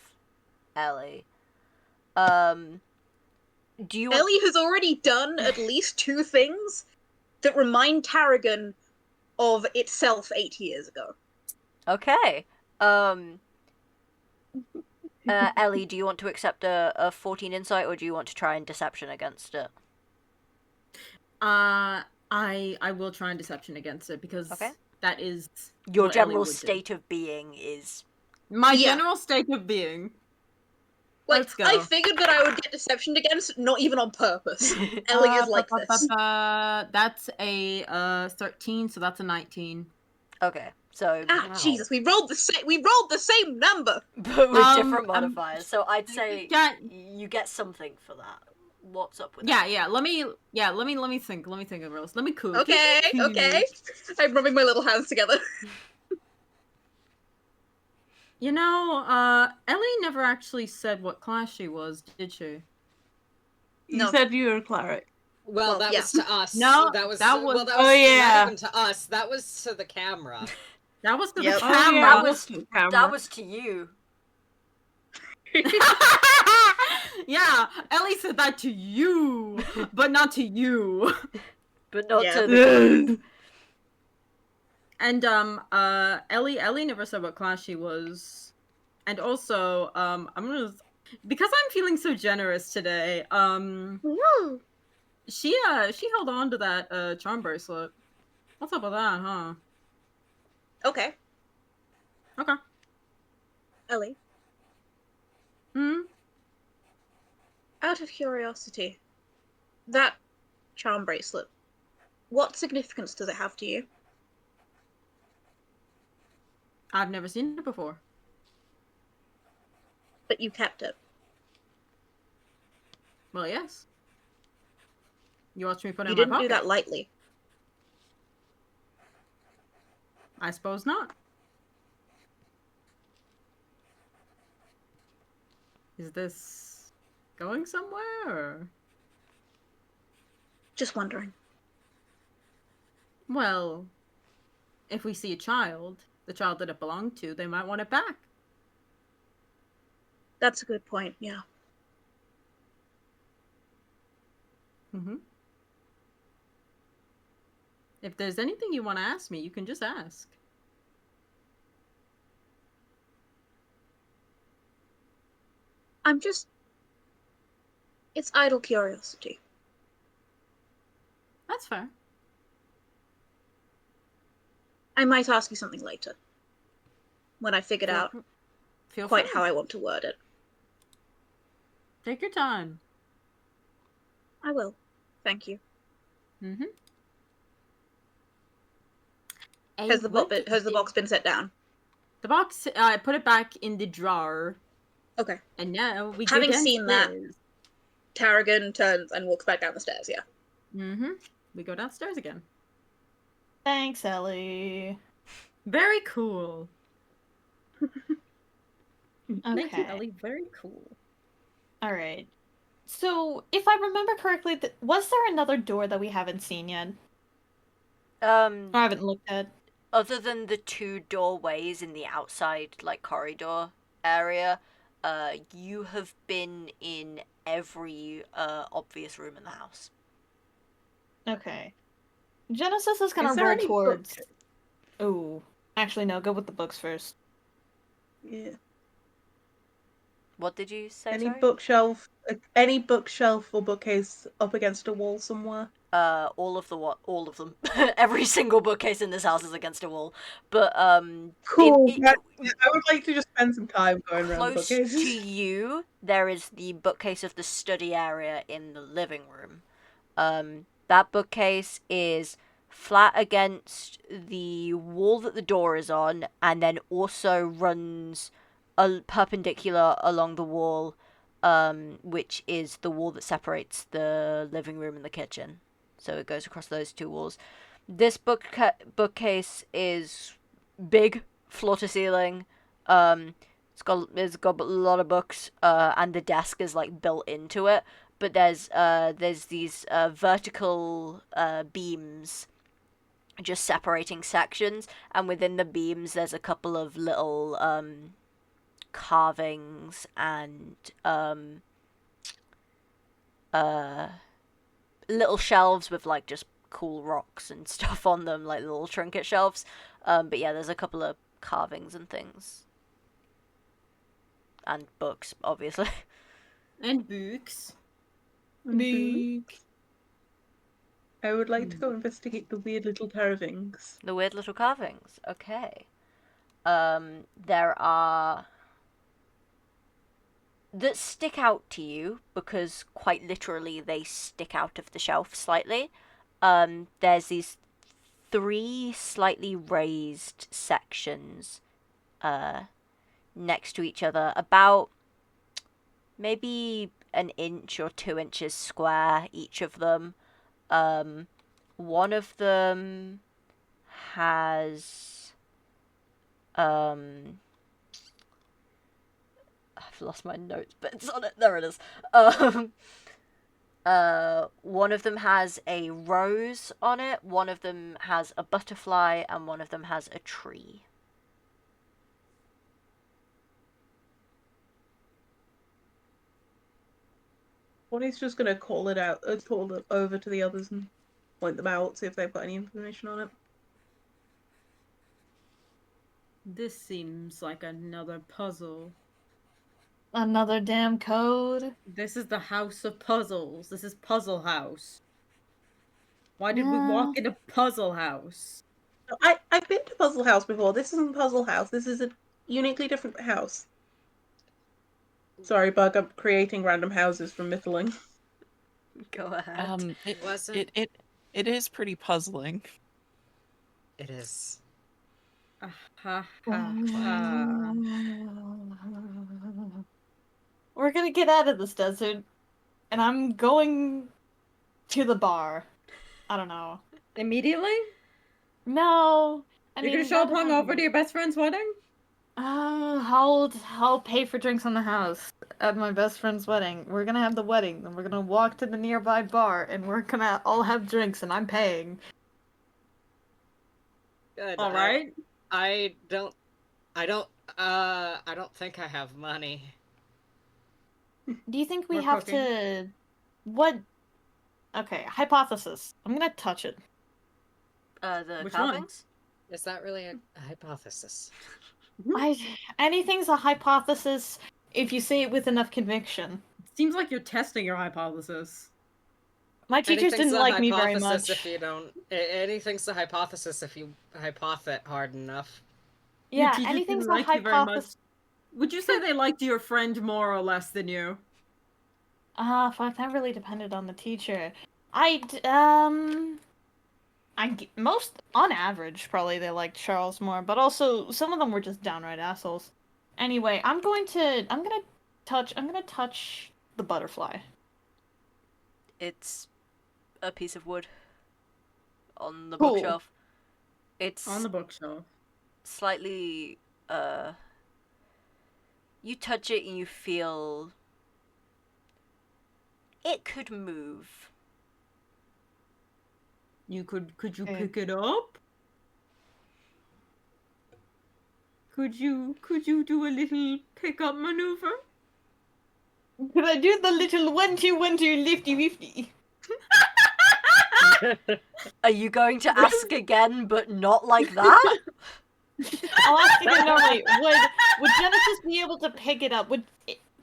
Ellie. Do you Ellie has already done at least 2 things that remind Tarragon of itself 8 years ago. Okay. Ellie, do you want to accept a 14 insight, or do you want to try and deception against it? I will try and deception against it because Okay. that is Your what Ellie general would do. state of being is... My Yeah. general state of being. Like, Let's go. I figured that I would get deception against, not even on purpose. Ellie is like this. That's a 13, so that's a 19. Okay, so... Ah, Wow. Jesus, we rolled the same number. But with different Um, modifiers, so I'd say Yeah, you get something for that. What's up with yeah, that? yeah. Let me think of rolls. Let me cook. Okay, okay. I'm rubbing my little hands together. You know, Ellie never actually said what class she was, did she? You No. said you were a cleric. Well, Well, that yeah. was to us. No, that was that was- well. That Oh, was yeah. not even to us. That was to the camera. That was to Yep. the Oh, camera. yeah, That was- the camera. That was to you. Yeah, Ellie said that to you, but not to you. But not Yeah. to the group. And Ellie never said what class she was. And also, I'm gonna, because I'm feeling so generous today, Woo! she held on to that charm bracelet. What's up with that, huh? Okay, Okay. Ellie. Hmm. Out of curiosity, that charm bracelet, what significance does it have to you? I've never seen it before. But you kept it. Well, yes. You watched me put it You in my didn't pocket. do that lightly. I suppose not. Is this going somewhere? Or... Just wondering. Well, if we see a child, the child that it belonged to, they might want it back. That's a good point, yeah. Mm-hmm. If there's anything you want to ask me, you can just ask. I'm just... It's idle curiosity. That's fair. I might ask you something later. When I figured out Feel quite free. how I want to word it. Take your time. I will. Thank you. Mm-hmm. Has the box been set down? The box, I put it back in the drawer, Okay. and now we Having go seen that- downstairs. Tarragon turns and walks back down the stairs, yeah. Mm-hmm. We go downstairs again. Thanks, Ellie. Very cool. Thank you, Okay. Ellie. Very cool. All right. So, if I remember correctly, was there another door that we haven't seen yet? Or I haven't looked at? Other than the two doorways in the outside, like, corridor area, you have been in every obvious room in the house. Okay. Genesis is gonna Is there roll any towards. book- Oh, actually, no. Go with the books first. Yeah. What did you say? Any sorry? bookshelf or bookcase up against a wall somewhere. All of them. Every single bookcase in this house is against a wall. But Cool. in- I would like to just spend some time going around close bookcases. to you, there is the bookcase of the study area in the living room. That bookcase is flat against the wall that the door is on, and then also runs perpendicular along the wall, which is the wall that separates the living room and the kitchen. So it goes across those two walls. This bookcase is big, floor to ceiling. It's got a lot of books, and the desk is like built into it. But there's these vertical beams just separating sections, and within the beams there's a couple of little carvings and little shelves with like just cool rocks and stuff on them, like little trinket shelves. But yeah, there's a couple of carvings and things. And books, obviously. And books. I would like to go investigate the weird little carvings. The weird little carvings. Okay. There are that stick out to you because quite literally they stick out of the shelf slightly. There's these 3 slightly raised sections next to each other, about maybe an inch or 2 inches square, each of them. One of them has I've lost my notes bits on it. There it is. One of them has a rose on it, one of them has a butterfly, and one of them has a tree. Bonnie's just gonna call it out, call it over to the others and point them out, see if they've got any information on it. This seems like another puzzle. Another damn code. This is the house of puzzles. This is Puzzle House. Why did we walk in a puzzle house? I've been to Puzzle House before. This isn't Puzzle House. This is a uniquely different house. Sorry, Bug. I'm creating random houses from Mythaling. Go ahead. It is pretty puzzling. It is. Ha ha. We're gonna get out of this desert, and I'm going to the bar. I don't know. Immediately? No. You're gonna show up hungover to your best friend's wedding? I'll pay for drinks on the house at my best friend's wedding. We're gonna have the wedding, then we're gonna walk to the nearby bar, and we're gonna all have drinks, and I'm paying. Good. All right. I don't think I have money. Do you think we We're have cooking. to... What... Okay, hypothesis. I'm gonna touch it. The Which one? carvings? Is that really a hypothesis? Anything's a hypothesis if you say it with enough conviction. Seems like you're testing your hypothesis. My teachers Anything's didn't a like me very hypothesis much. If you don't, anything's a hypothesis if you hypothet hard enough. Your Yeah, teachers anything's didn't a like you very much. hypothesis. Would you say they liked your friend more or less than you? Fuck, that really depended on the teacher. Most, on average, probably they liked Charles more, but also some of them were just downright assholes. Anyway, I'm gonna touch the butterfly. It's a piece of wood on the Cool. bookshelf. It's On the bookshelf. slightly, you touch it and you feel it could move. Could you Okay. pick it up? Could you do a little pick-up maneuver? Could I do the little 1-2-1-2 lifty wifty? Are you going to ask again, but not like that? I'll ask again normally. Would Genesis be able to pick it up?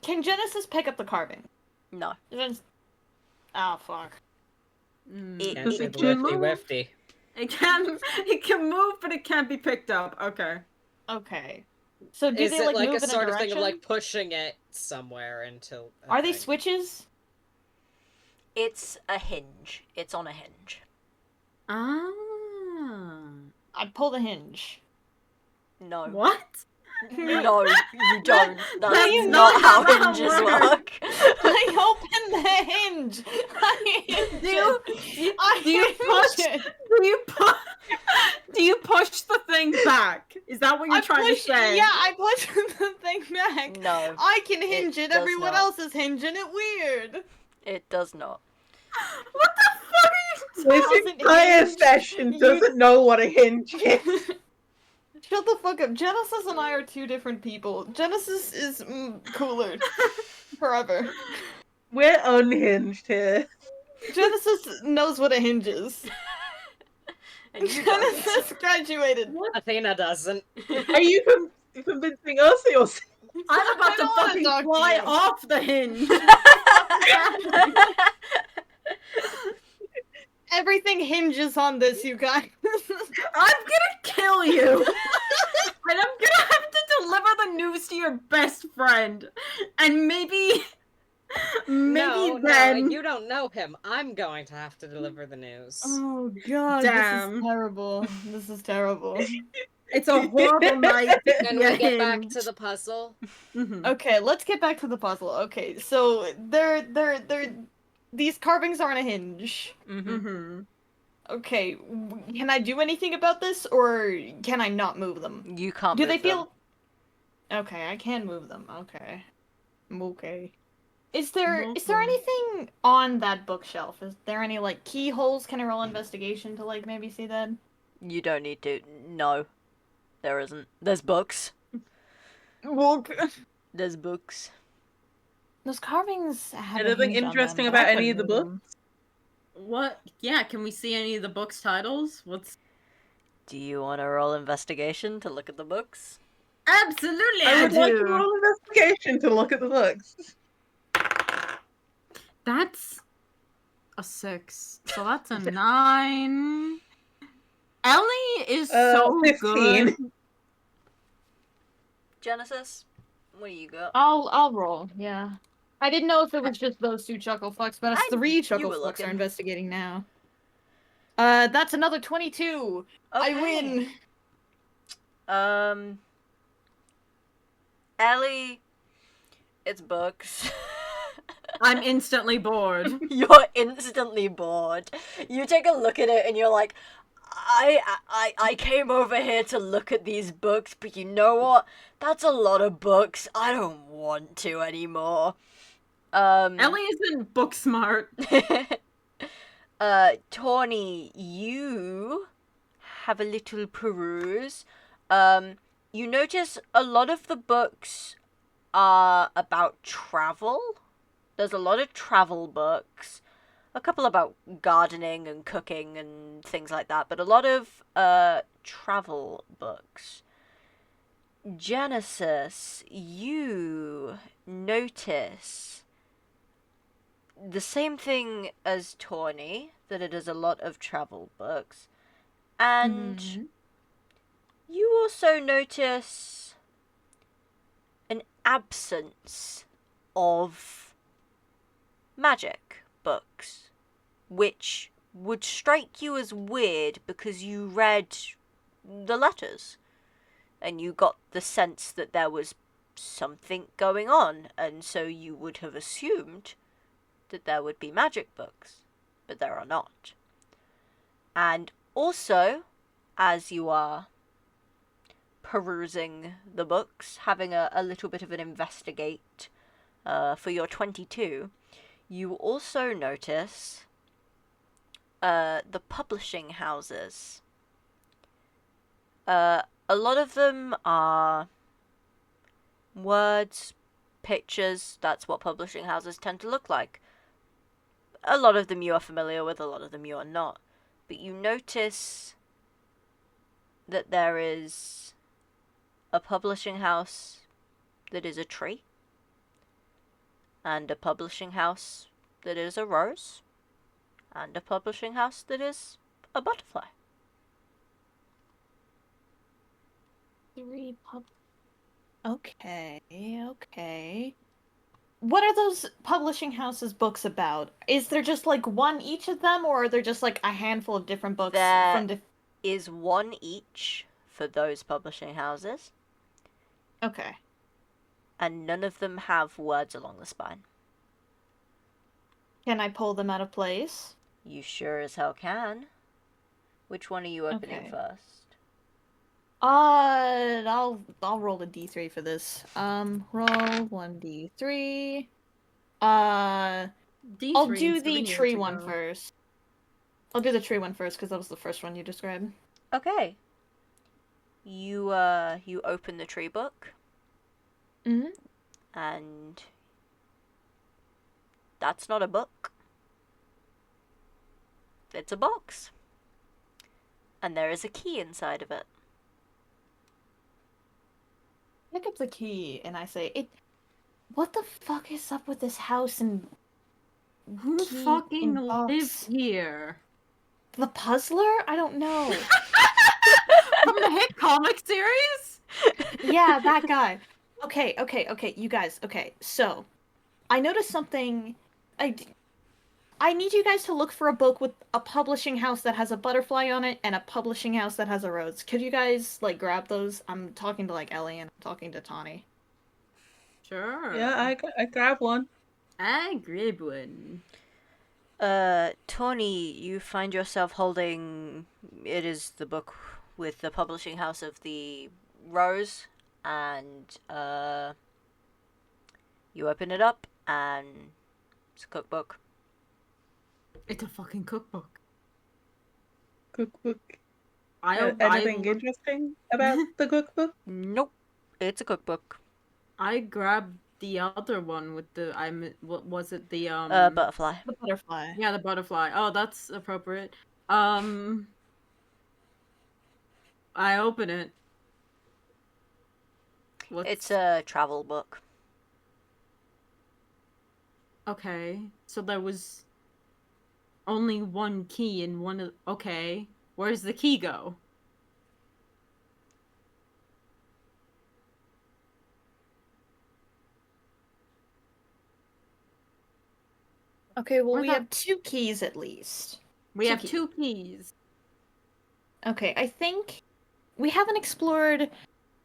Can Genesis pick up the carving? No. Oh fuck. It- Can't say it the can lefty move. wefty. It can move, but it can't be picked up. Okay. Okay. So do Is they it like like move a in sort a of thing direction? of like pushing it somewhere until? Are they okay. switches? It's a hinge. It's on a hinge. Ah. I'd pull the hinge. No. What? No, you don't. That's That's not not how how it hinges works. work. I open the hinge. I hinge Do you- it. I do you hinge push- it. Do you push the thing back? Is that what you're trying to say? Yeah, I push the thing back. No, I can hinge it. does Everyone not. else is hinging it weird. it does not. What the fuck are you This Doesn't entire hinge. session You- doesn't know what a hinge is. Shut the fuck up. Genesis and I are two different people. Genesis is cooler. Forever. We're unhinged here. Genesis knows what a hinge is. And you don't. Genesis graduated. Athena doesn't. Are you convincing us or yourself? I'm about I to don't wanna fucking talk to fly you. off the hinge. Everything hinges on this, you guys. I'm gonna kill you. And I'm gonna have to deliver the news to your best friend. And maybe No, then. you don't know him. I'm going to have to deliver the news. Oh god, Damn. this is terrible. This is terrible. It's a horrible night. Can we get back to the puzzle? Mhm. Okay, let's get back to the puzzle. Okay, so these carvings are on a hinge. Mhm. Okay, can I do anything about this, or can I not move them? You can't. Do move they them. feel? Okay, I can move them. Okay, I'm okay. Is there Awesome. anything on that bookshelf? Is there any like keyholes? Can I roll investigation to like maybe see that? You don't need to. No, there isn't. There's books. Well, There's books. those carvings have a Anything hinge on them. interesting but about I any couldn't of the move books? them. What? Yeah, can we see any of the books' titles? What's Do you want to roll investigation to look at the books? absolutely I would like to do. roll investigation to look at the books. That's a 6. So that's a 9. Ellie is so 15. good. Genesis, what do you got? I'll roll. Yeah. I didn't know if it was just those 2 chuckle fucks, but it's 3 You chuckle were fucks looking. are investigating now. That's another 22. I Okay. win. Ellie, it's books. I'm instantly bored. You're instantly bored. You take a look at it and you're like, I came over here to look at these books, but you know what? That's a lot of books. I don't want to anymore. Ellie isn't book smart. Tawny, you have a little peruse. You notice a lot of the books are about travel. There's a lot of travel books. A couple about gardening and cooking and things like that, but a lot of travel books. Genesis, you notice the same thing as Tawny, that it is a lot of travel books. And Mhm. you also notice an absence of magic books, which would strike you as weird because you read the letters and you got the sense that there was something going on, and so you would have assumed that there would be magic books, but there are not. And also, as you are perusing the books, having a little bit of an investigate for your 22, you also notice the publishing houses. A lot of them are words, pictures. That's what publishing houses tend to look like. A lot of them you are familiar with, a lot of them you are not. But you notice that there is a publishing house that is a tree, and a publishing house that is a rose, and a publishing house that is a butterfly. 3 pub. Okay. What are those publishing houses books about? Is there just like one each of them, or are there just like a handful of different books There from different? is one each for those publishing houses, Okay. and none of them have words along the spine. Can I pull them out of place? You sure as hell can. Which one are you opening Okay. first? I'll roll a d3 for this. Roll 1d3. I'll D3 do and the 7 years tree one ago. first. I'll do the tree one first because that was the first one you described. Okay. You open the tree book, Mm-hmm. and that's not a book. It's a box. And there is a key inside of it. Pick up the key and I say, "It. What the fuck is up with this house and Who key fucking and lives box? here? The puzzler? I don't know." From the hit comic series? Yeah, that guy. Okay, you guys. Okay, so I noticed something. I need you guys to look for a book with a publishing house that has a butterfly on it and a publishing house that has a rose. Could you guys like grab those? I'm talking to like Ellie and I'm talking to Tawny. Sure. Yeah, I grab one. I grab one. Tawny, you find yourself holding. It is the book with the publishing house of the Rose, and you open it up, and it's a cookbook. It's a fucking cookbook. Cookbook. I Anything looked- interesting about the cookbook? Nope, it's a cookbook. I grabbed the other one with the what was it, the Butterfly. The butterfly. yeah, the butterfly. Oh, that's appropriate. I open it. It's a travel book. Okay, so there was only one key in one of... Okay, where's the key go? Okay, well, Where we the- have 2 keys at least. We Two have keys. 2 keys. Okay, I think we haven't explored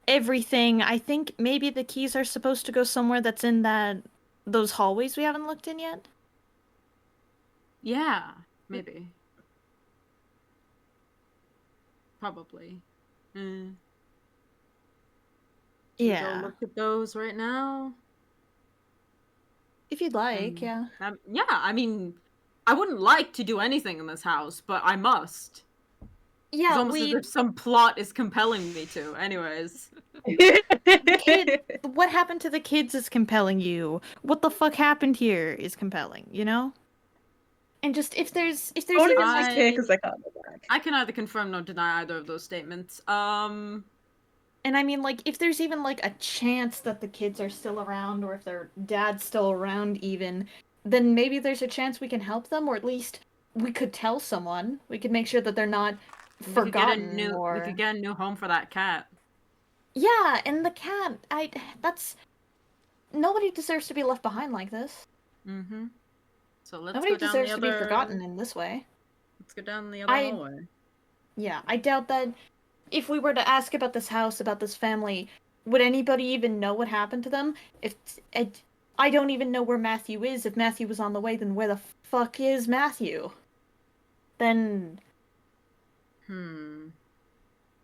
everything. I think maybe the keys are supposed to go somewhere that's in those hallways we haven't looked in yet. Yeah, maybe. Probably. Mm. Should we go look at those right now? If you'd like, And- yeah. Yeah, I mean, I wouldn't like to do anything in this house, but I must. It's Yeah, almost as if some plot is compelling me to. Anyways. what happened to the kids is compelling you. What the fuck happened here is compelling, you know? And just if there's Only even it's like just here because I can't go back. I can neither confirm nor deny either of those statements. And I mean, like, if there's even, like, a chance that the kids are still around, or if their dad's still around, even, then maybe there's a chance we can help them, or at least we could tell someone. We could make sure that they're not forgotten, we could get a new home for that cat. Yeah, and the cat, nobody deserves to be left behind like this. Mm-hmm. So let's Nobody go down deserves the to other... be forgotten in this way. Let's go down the other I- hallway. Yeah, I doubt that if we were to ask about this house, about this family, would anybody even know what happened to them? I don't even know where Matthew is. If Matthew was on the way, then where the fuck is Matthew? Then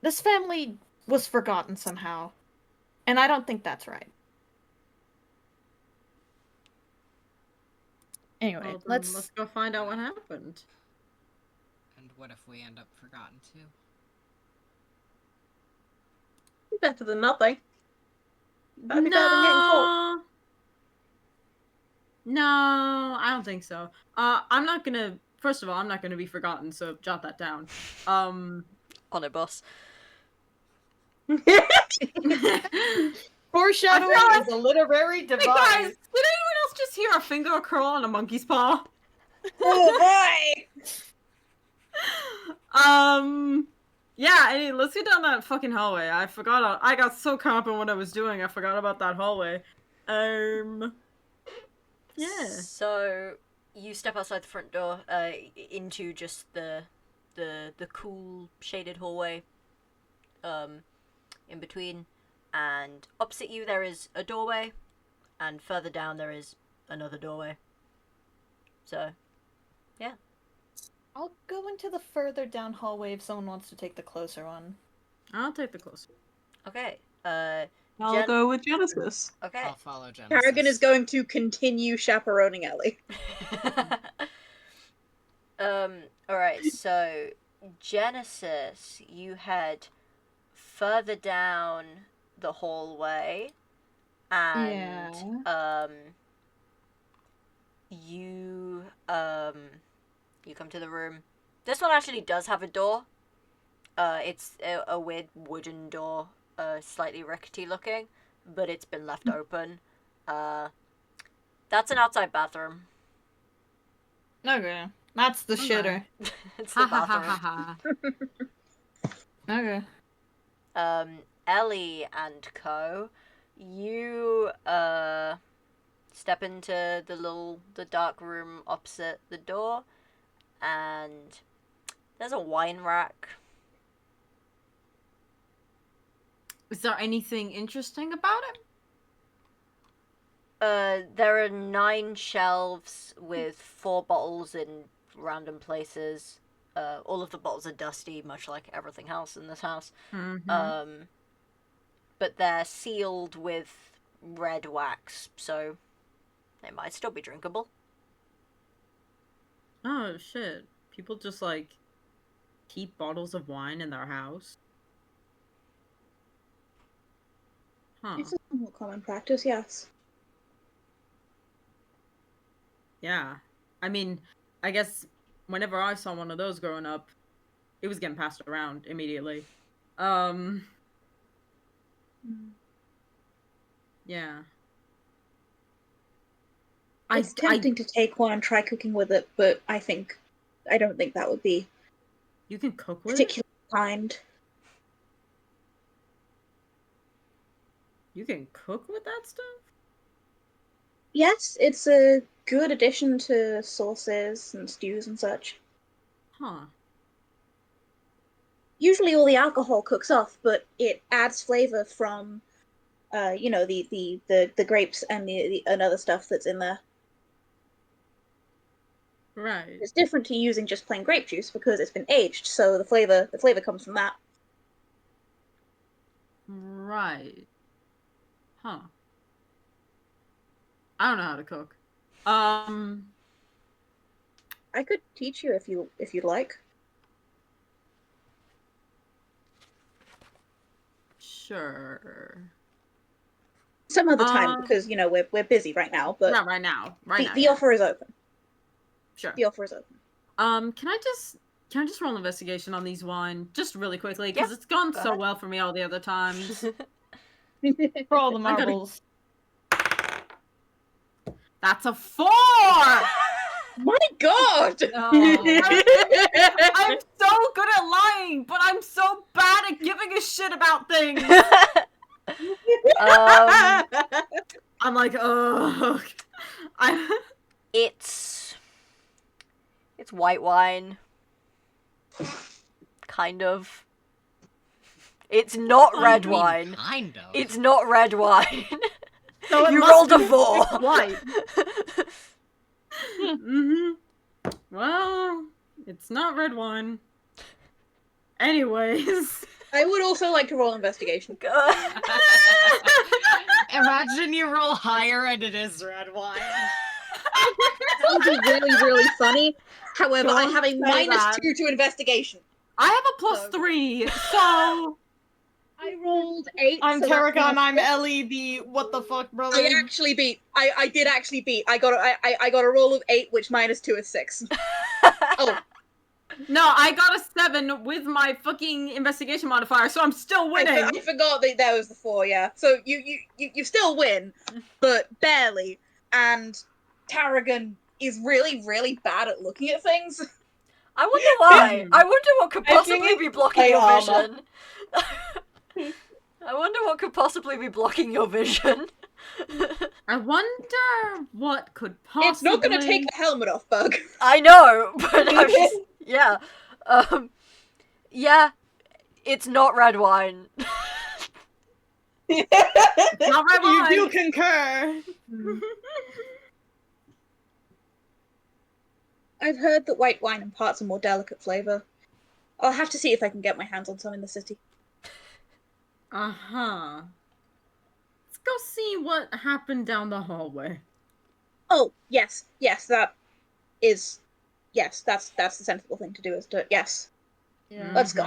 this family was forgotten somehow. And I don't think that's right. Anyway, Well, then let's go find out what happened. And what if we end up forgotten too? Better than nothing. That'd be better than getting caught. No, I don't think so. I'm not gonna. First of all, I'm not gonna be forgotten, so jot that down. On a bus. foreshadowing I feel is a literary Hey device. guys, did anyone else just hear a finger curl on a monkey's paw? Oh boy! Yeah, anyway, let's get down that fucking hallway. I forgot. I got so caught up in what I was doing, I forgot about that hallway. Yeah. So you step outside the front door, into just the cool shaded hallway, in between, and opposite you there is a doorway, and further down there is another doorway. So, yeah. I'll go into the further down hallway if someone wants to take the closer one. I'll take the closer. Okay. I'll go with Genesis. Okay. I'll follow Genesis. Harrigan is going to continue chaperoning Ellie. Alright, so Genesis, you head further down the hallway and you come to the room. This one actually does have a door. It's a weird wooden door, slightly rickety looking, but it's been left open. That's an outside bathroom. Okay. That's the shitter. It's the bathroom. ha. Okay. Ellie and co, you step into the dark room opposite the door, and there's a wine rack. Is there anything interesting about it? There are 9 shelves with 4 bottles in random places. All of the bottles are dusty, much like everything else in this house. But they're sealed with red wax, so They might still be drinkable. Oh shit! People just like keep bottles of wine in their house. Huh? It's a somewhat common practice, yes. Yeah. I mean, I guess whenever I saw one of those growing up, it was getting passed around immediately. Yeah. It's tempting to take one and try cooking with it, but I don't think that would be You can cook with it? particularly kind. You can cook with that stuff? Yes, it's a good addition to sauces and stews and such. Huh. Usually all the alcohol cooks off, but it adds flavor from the grapes and the and other stuff that's in there. Right. It's different to using just plain grape juice because it's been aged, so the flavor comes from that. Right. Huh. I don't know how to cook. I could teach you if you'd like. Sure. Some other time because we're busy right now, but Not right now. Right now. the Yeah. offer is open. Sure. The offer is open. Can I just roll an investigation on these wine just really quickly because Yeah, it's gone go so ahead. well for me all the other times. For all the I gotta- marbles. That's a 4. My God! I'm so good at lying, but I'm so bad at giving a shit about things. I'm like, ugh. It's white wine. Kind of. It's not What do red you mean, wine. kind of. It's not red wine. So it You must rolled a be 4. white. Mm-hmm. Well, it's not red wine. Anyways. I would also like to roll investigation. Imagine you roll higher and it is red wine. That would be really, really funny. However, I Don't have a say minus that. 2 to investigation. I have a So- +3, so I rolled 8. I'm so that's Tarragon, minus I'm 6. Ellie, the what the fuck, brother. I actually beat. I did actually beat. I got a roll of 8, which minus 2 is 6. Oh, no, I got a 7 with my fucking investigation modifier, so I'm still winning. I forgot that there was the 4. Yeah, so you still win, but barely. And Tarragon is really, really bad at looking at things. I wonder why. I wonder what could I think possibly it's be blocking plate your armor. vision. I wonder what could possibly be blocking your vision. I wonder what could possibly... It's not going to take the helmet off, Bug. I know, but I'm just, yeah. Yeah, it's not red wine. Not red wine. You do concur. I've heard that white wine imparts a more delicate flavor. I'll have to see if I can get my hands on some in the city. Uh-huh. Let's go see what happened down the hallway. Oh, yes, that is... Yes, that's the sensible thing to do, is to... Yes. Yeah, Let's go.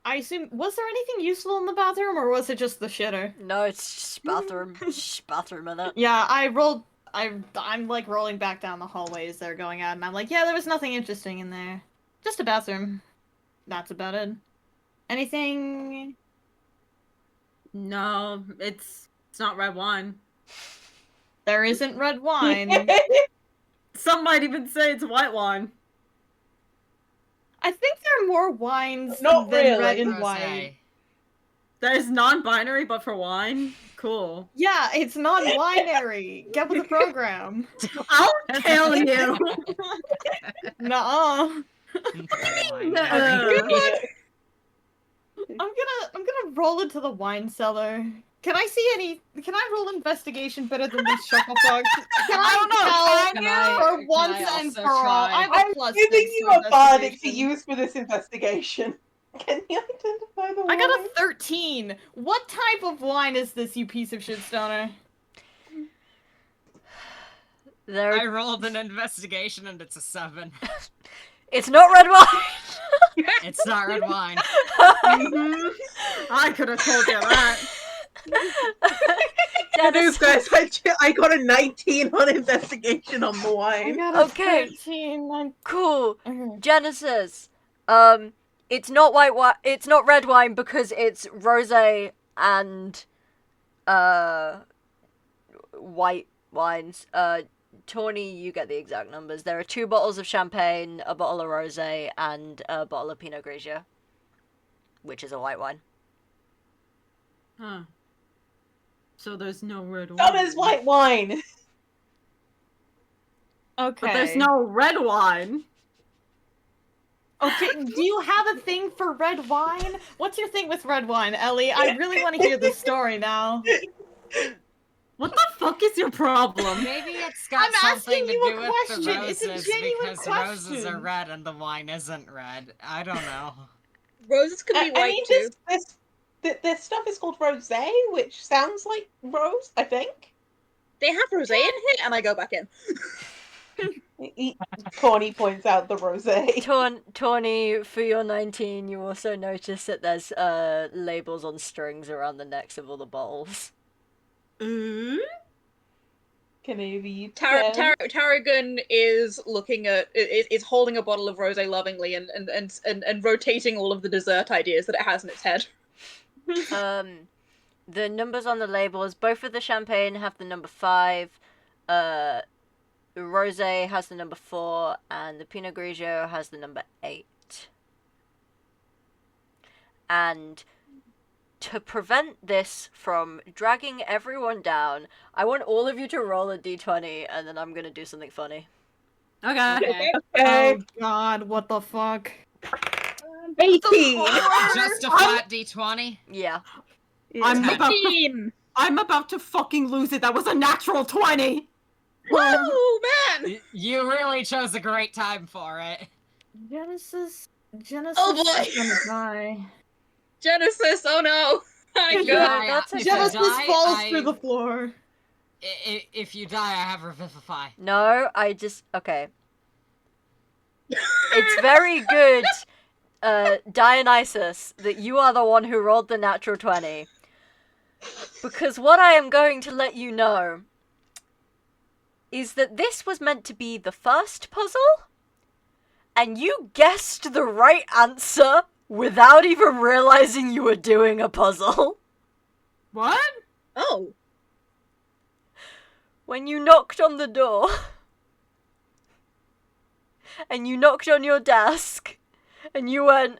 I assume, was there anything useful in the bathroom, or was it just the shitter? No, it's just bathroom. Just bathroom in it. Yeah, I'm like rolling back down the hallway as they're going out, and I'm like, yeah, there was nothing interesting in there. Just a bathroom. That's about it. Anything? No, it's not red wine. There isn't red wine. Some might even say it's white wine. I think there are more wines Not than really. red and Rosé. white. There's non-binary, but for wine? Cool. Yeah, it's non-binary. Get with the program. I'll kill you! Nuh-uh. Uh, I'm gonna roll into the wine cellar. Can I roll investigation better than these shuffle bugs? Can I don't know, tell can for once I and also for all? try? I have a I'm plus giving 6 you to a bardic to investigation. use for this investigation. Can you identify the I got wine? a 13. What type of wine is this, you piece of shit stoner? There, I rolled an investigation and it's a 7. it's not red wine. It's not red wine. I could have told you that. Good news, Janice, guys. I got a 19 on investigation on the I wine. got a Okay. 13. cool. Okay. Genesis. It's not white wine. It's not red wine because it's rosé and white wines. Tawny, you get the exact numbers. There are 2 bottles of champagne, a bottle of rosé, and a bottle of Pinot Grigio, which is a white wine. Huh. So there's no red wine. Oh, there's white wine. Okay. But there's no red wine. Okay, do you have a thing for red wine? What's your thing with red wine, Ellie? I really want to hear this story now. What the fuck is your problem? Maybe it's got I'm something asking to you a do with the question. It's a roses genuine because roses are question. red and the wine isn't red. I don't know. Roses could be I white mean, too. this stuff is called rosé, which sounds like rose, I think. They have rosé in here, and I go back in. Tawny points out the rosé. Tawny, for your 19, you also notice that there's labels on strings around the necks of all the bottles. Can I be Tarragon is looking at is holding a bottle of rosé lovingly and rotating all of the dessert ideas that it has in its head. The numbers on the labels, both of the champagne have the number 5, the rosé has the number 4, and the Pinot Grigio has the number 8. And to prevent this from dragging everyone down, I want all of you to roll a d20, and then I'm gonna do something funny. Okay. Oh god, what the fuck? 18. Just a flat d20? Yeah. I'm about to fucking lose it. That was a natural 20. Woo, man! You really chose a great time for it. Genesis Oh boy. is gonna die. Genesis, oh no! I If go. you die, that's if okay. you Genesis die, falls I- through the floor. If you die, I have Revivify. No, okay. It's very good, Dionysus, that you are the one who rolled the natural 20. Because what I am going to let you know is that this was meant to be the first puzzle, and you guessed the right answer without even realizing you were doing a puzzle. What? Oh. When you knocked on the door, and you knocked on your desk, and you went...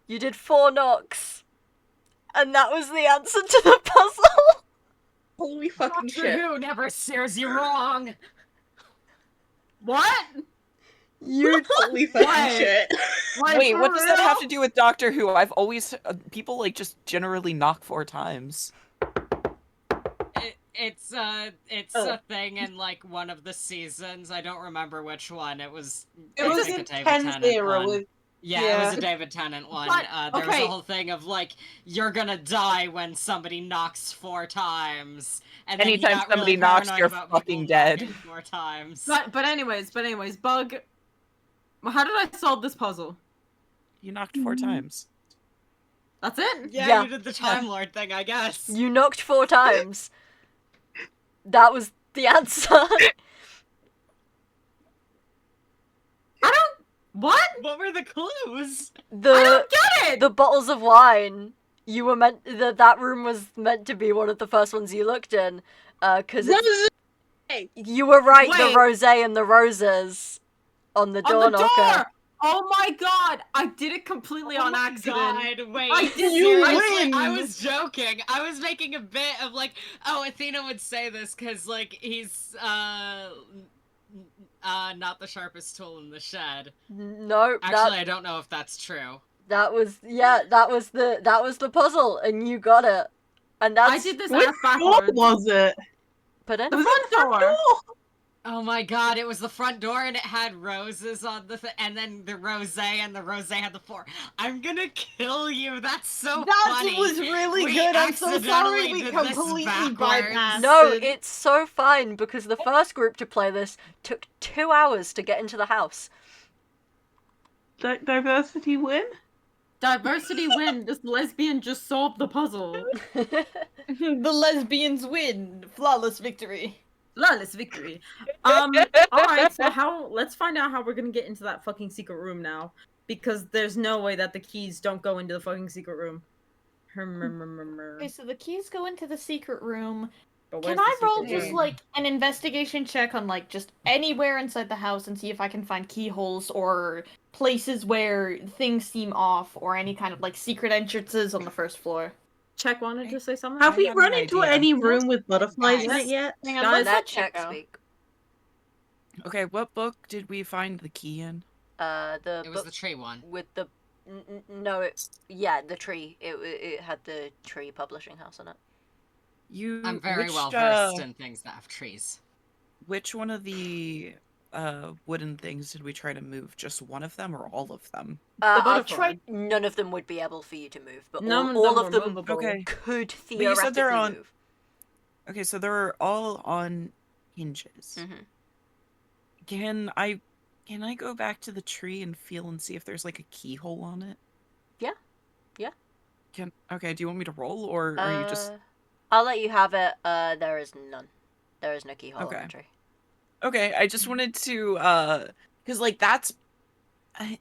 You did 4 knocks, and that was the answer to the puzzle. Holy fucking Doctor shit. Who never steers you wrong. What? You Holy fucking What? shit. Like, Wait, for what does that real? have to do with Doctor Who? I've always people like just generally knock 4 times. It's Oh. a thing in like one of the seasons. I don't remember which one. It was. It I was think in a David 10 Tennant 0 one. with Yeah, it was yeah. a David Tennant one. But, There was okay. a whole thing of like, you're gonna die when somebody knocks 4 times, and then Anytime he got somebody really knocks, paranoid you're about fucking people dead. knocking 4 times. But anyways, Bug. How did I solve this puzzle? You knocked 4 times. That's it? Yeah, you did the Time Lord thing, I guess. You knocked 4 times. That was the answer. What? What were the clues? I The don't get it. the bottles of wine. You were meant that room was meant to be one of the first ones you looked in, because Roses! you were right. The Wait. rosé and the roses on the door On the knocker. door. Oh my god! I did it completely on accident. God, wait. I did seriously, win! I was joking. I was making a bit of like, oh, Athena would say this because like he's not the sharpest tool in the shed. No, Actually, I don't know if that's true. that was the puzzle, and you got it. And that's I did this Which ass door backwards. was it? Pardon? The front door. Oh my god, it was the front door and it had roses on the and then the rosé and the rosé had the floor. I'm gonna kill you. That's so That funny. was really We good. I'm so sorry accidentally we did this completely backwards. bypassed No, it. it's so fine because the first group to play this took 2 hours to get into the house. Diversity win? Diversity win. This lesbian just solved the puzzle. The lesbians win. Flawless victory. Flawless victory. All right. So let's find out how we're gonna get into that fucking secret room now, because there's no way that the keys don't go into the fucking secret room. Okay, so the keys go into the secret room. But Can where's I the roll secret just room? like an investigation check on like just anywhere inside the house and see if I can find keyholes or places where things seem off or any kind of like secret entrances on the first floor? Check wanted to say something? Have I we got run an into idea. any room with butterflies in Guys. it yet? Hang on, Guys, let's That let check check go. speak. Okay, what book did we find the key in? The It was the tree one. with the the tree. It had the tree publishing house in it. I'm very which, well versed in things that have trees. Which one of the wooden things did we try to move? Just one of them or all of them? I butterfly. tried. None of them would be able for you to move, but None all of of them them were movable. Okay. could But you said they're theoretically on- move. Okay, so they're all on hinges. Mhm. Can I go back to the tree and feel and see if there's like a keyhole on it? Yeah. Yeah. Okay, do you want me to roll or are you just I'll let you have it. There is none. There is no keyhole Okay. on the tree. Okay, I just wanted to cuz like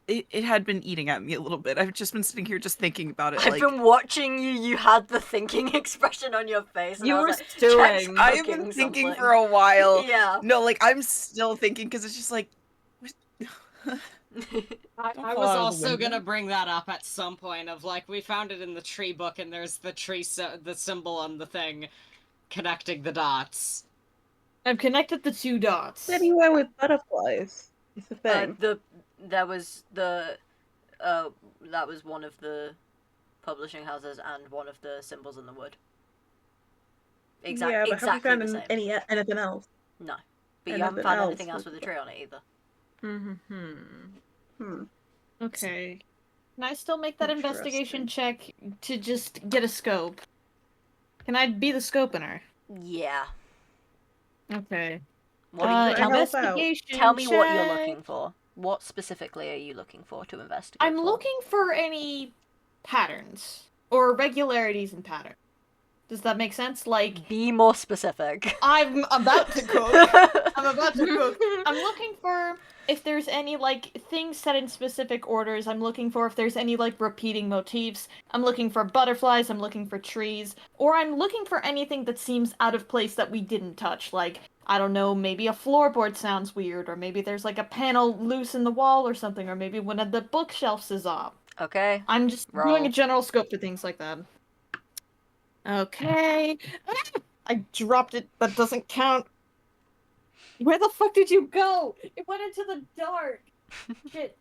it had been eating at me a little bit. I've just been sitting here just thinking about it I've like been watching you. You had the thinking expression on your face. And You I was were like, stewing. "Check's I've cooking been thinking something." for a while. Yeah. No, like I'm still thinking because it's just like I Don't was fall out of the also window. gonna bring that up at some point of like we found it in the tree book and there's the tree the symbol on the thing connecting the dots. I've connected the two dots. Anywhere with butterflies is the thing. That was one of the publishing houses and one of the symbols in the wood. Yeah, but have we Exactly found the same. anything else? No, but you haven't anything found else anything else with with a tree on it either. Hmm. Okay. Can I still make that investigation Interesting. check to just get a scope? Can I be the scopener? Yeah. Okay. What are you? Can I help out? Investigation Tell me what you're check. looking for. What specifically are you looking for to investigate? I'm for? looking for any patterns or regularities in patterns. Does that make sense? Like, Be more specific. I'm about to cook. I'm about to cook. I'm looking for if there's any, like, things set in specific orders. I'm looking for if there's any, like, repeating motifs. I'm looking for butterflies. I'm looking for trees. Or I'm looking for anything that seems out of place that we didn't touch. Like, I don't know, maybe a floorboard sounds weird. Or maybe there's, like, a panel loose in the wall or something. Or maybe one of the bookshelves is off. Okay. I'm just Roll. doing a general scope for things like that. Okay. I dropped it. That doesn't count. Where the fuck did you go? It went into the dark. Shit.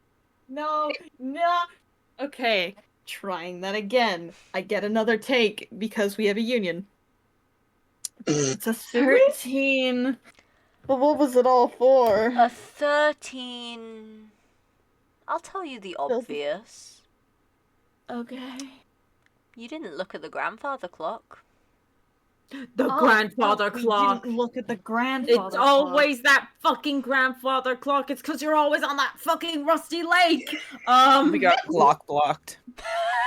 No. No. Okay. Trying that again. I get another take because we have a union. It's a 13. But what was it all for? A 13. I'll tell you the obvious. Okay. You didn't look at the grandfather clock. The Oh, grandfather fuck, we clock. didn't look at the grandfather It's clock. always that fucking grandfather clock. It's because you're always on that fucking rusty lake. we got clock blocked.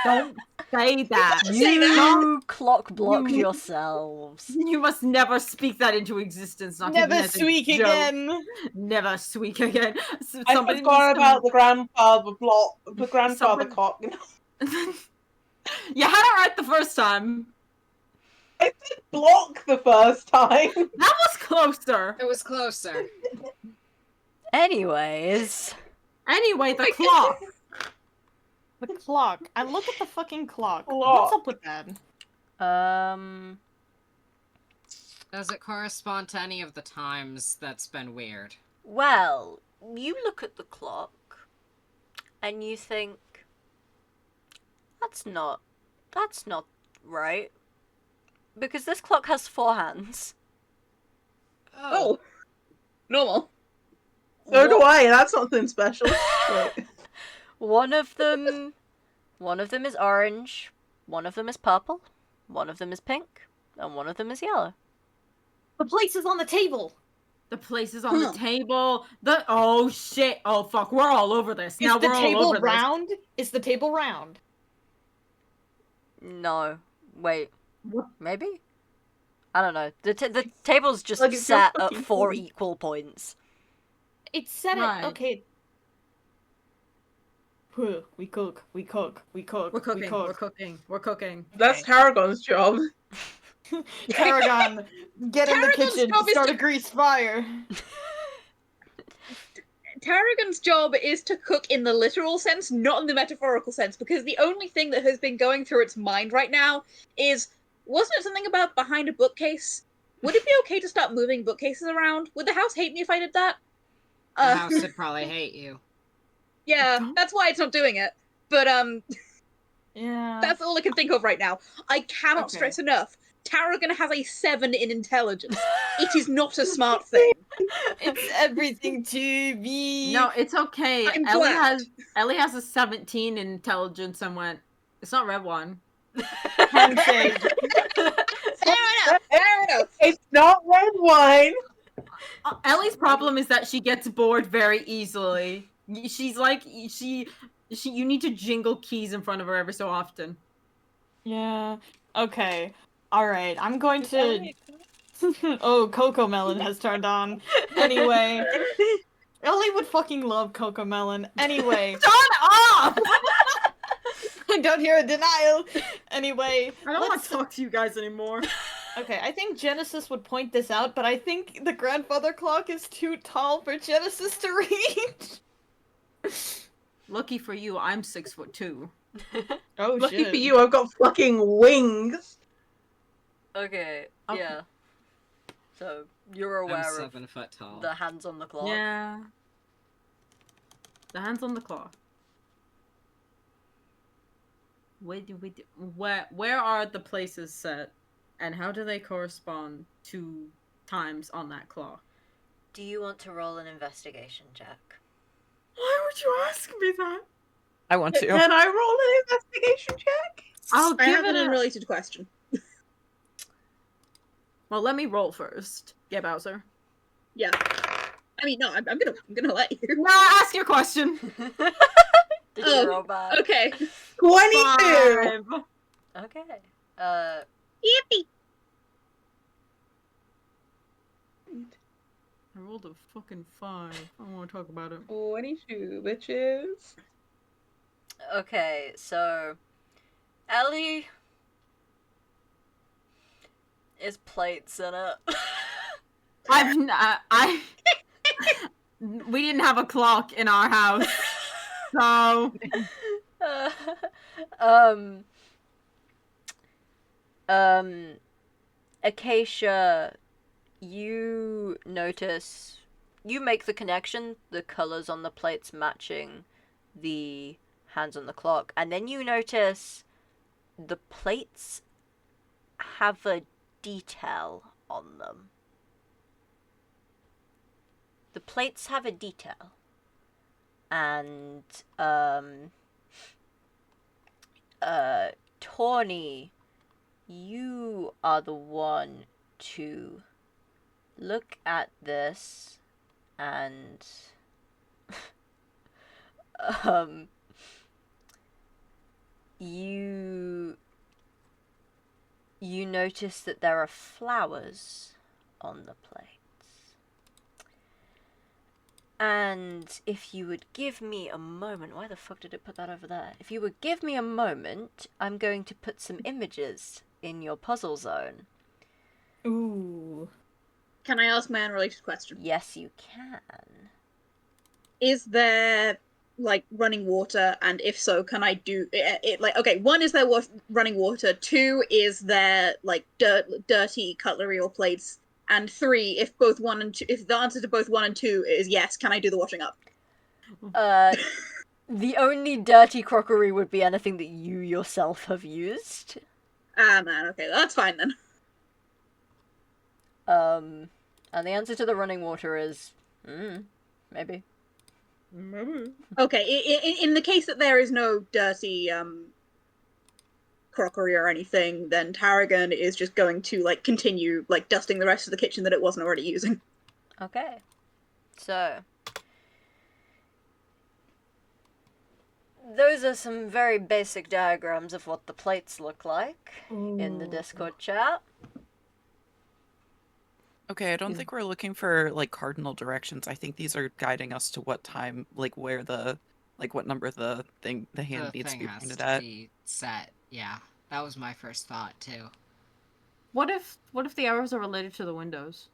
Don't say that. You clock blocked You- yourselves. You must never speak that into existence. Not even Never as a squeak joke. again. Never squeak again. So I somebody forgot needs to- about the grandfather cock. You had it right the first time. I did block the first time. That was closer. It was closer. Anyways. Anyway, the clock. The clock. I look at the fucking clock. Clock. What's up with that? Does it correspond to any of the times that's been weird? Well, you look at the clock and you think that's not right. Because this clock has 4 hands. Oh. normal. So do I. That's something special. Wait. One of them is orange, one of them is purple, one of them is pink, and one of them is yellow. The place is on the table. The place is on the table. Oh shit. Oh fuck. We're all over this. Now Is the we're all table over round? Is the table round? No. Wait. What? Maybe? I don't know. The table's just Like, it's set your at fucking 4 food. equal points. It's set Right. at okay. We cook. We're cooking. We're cooking. We're cooking. That's Tarragon's job. Tarragon, get in the Tarragon's kitchen. job is Start to- a grease fire. Tarragon's job is to cook in the literal sense, not in the metaphorical sense, because the only thing that has been going through its mind right now is, wasn't it something about behind a bookcase? Would it be okay to start moving bookcases around? Would the house hate me if I did that? The house would probably hate you. Yeah, Don't- that's why it's not doing it. But Yeah. that's all I can think of right now. I cannot Okay. stress enough. Tarragon has a 7 in intelligence. It is not a smart thing. It's everything to me. No, it's okay. I'm Ellie glad. has a 17 in intelligence and went, it's not red wine. Handshake. Fair enough. It's not red wine. Ellie's problem is that she gets bored very easily. She's like she you need to jingle keys in front of her every so often. Yeah. Okay. All right. I'm going to. Oh, Coco Melon has turned on. Anyway, Ellie would fucking love Coco Melon. Anyway, Shut up! I don't hear a denial. Anyway, I don't want let's. to talk to you guys anymore. Okay, I think Genesis would point this out, but I think the grandfather clock is too tall for Genesis to reach. Lucky for you, I'm 6'2". Oh Lucky shit. for you, I've got fucking wings. Okay, Okay. yeah. So, you're I'm aware of 7 foot tall. the hands on the clock. Yeah. The hands on the clock. Where are the places set, and how do they correspond to times on that clock? Do you want to roll an investigation check? Why would you ask me that? I want to. Can I roll an investigation check? I'll I give have it an a... unrelated question. Well, let me roll first. Yeah, Bowser. Yeah. I mean, no, I'm gonna let you. No, ask your question. Did Oh, you roll bad? Okay. 22! 5. Okay. Yippee! I rolled a fucking 5. I don't want to talk about it. 22, bitches. Okay, so Ellie is plates in it. We didn't have a clock in our house, so Acacia, you notice, you make the connection, the colors on the plates matching the hands on the clock, and then you notice the plates have a detail on them. The plates have a detail. And, Tawny, you are the one to look at this and, you notice that there are flowers on the plates. And if you would give me a moment, why the fuck did it put that over there? If you would give me a moment, I'm going to put some images in your puzzle zone. Ooh. Can I ask my unrelated question? Yes, you can. Is there like running water, and if so, can I do it? Like, okay, 1, is there running water? 2, is there like dirty cutlery or plates? And 3, if both 1 and 2, if the answer to both 1 and 2 is yes, can I do the washing up? The only dirty crockery would be anything that you yourself have used. Ah, man, okay, that's fine then. And the answer to the running water is Maybe. Okay, in the case that there is no dirty crockery or anything, then Tarragon is just going to like continue like dusting the rest of the kitchen that it wasn't already using. Okay. So those are some very basic diagrams of what the plates look like in the Discord chat. Okay, I don't think we're looking for like cardinal directions. I think these are guiding us to what time, like where the, like what number the hand The needs to thing be has pointed to at. be set. Yeah, that was my first thought too. What if the arrows are related to the windows?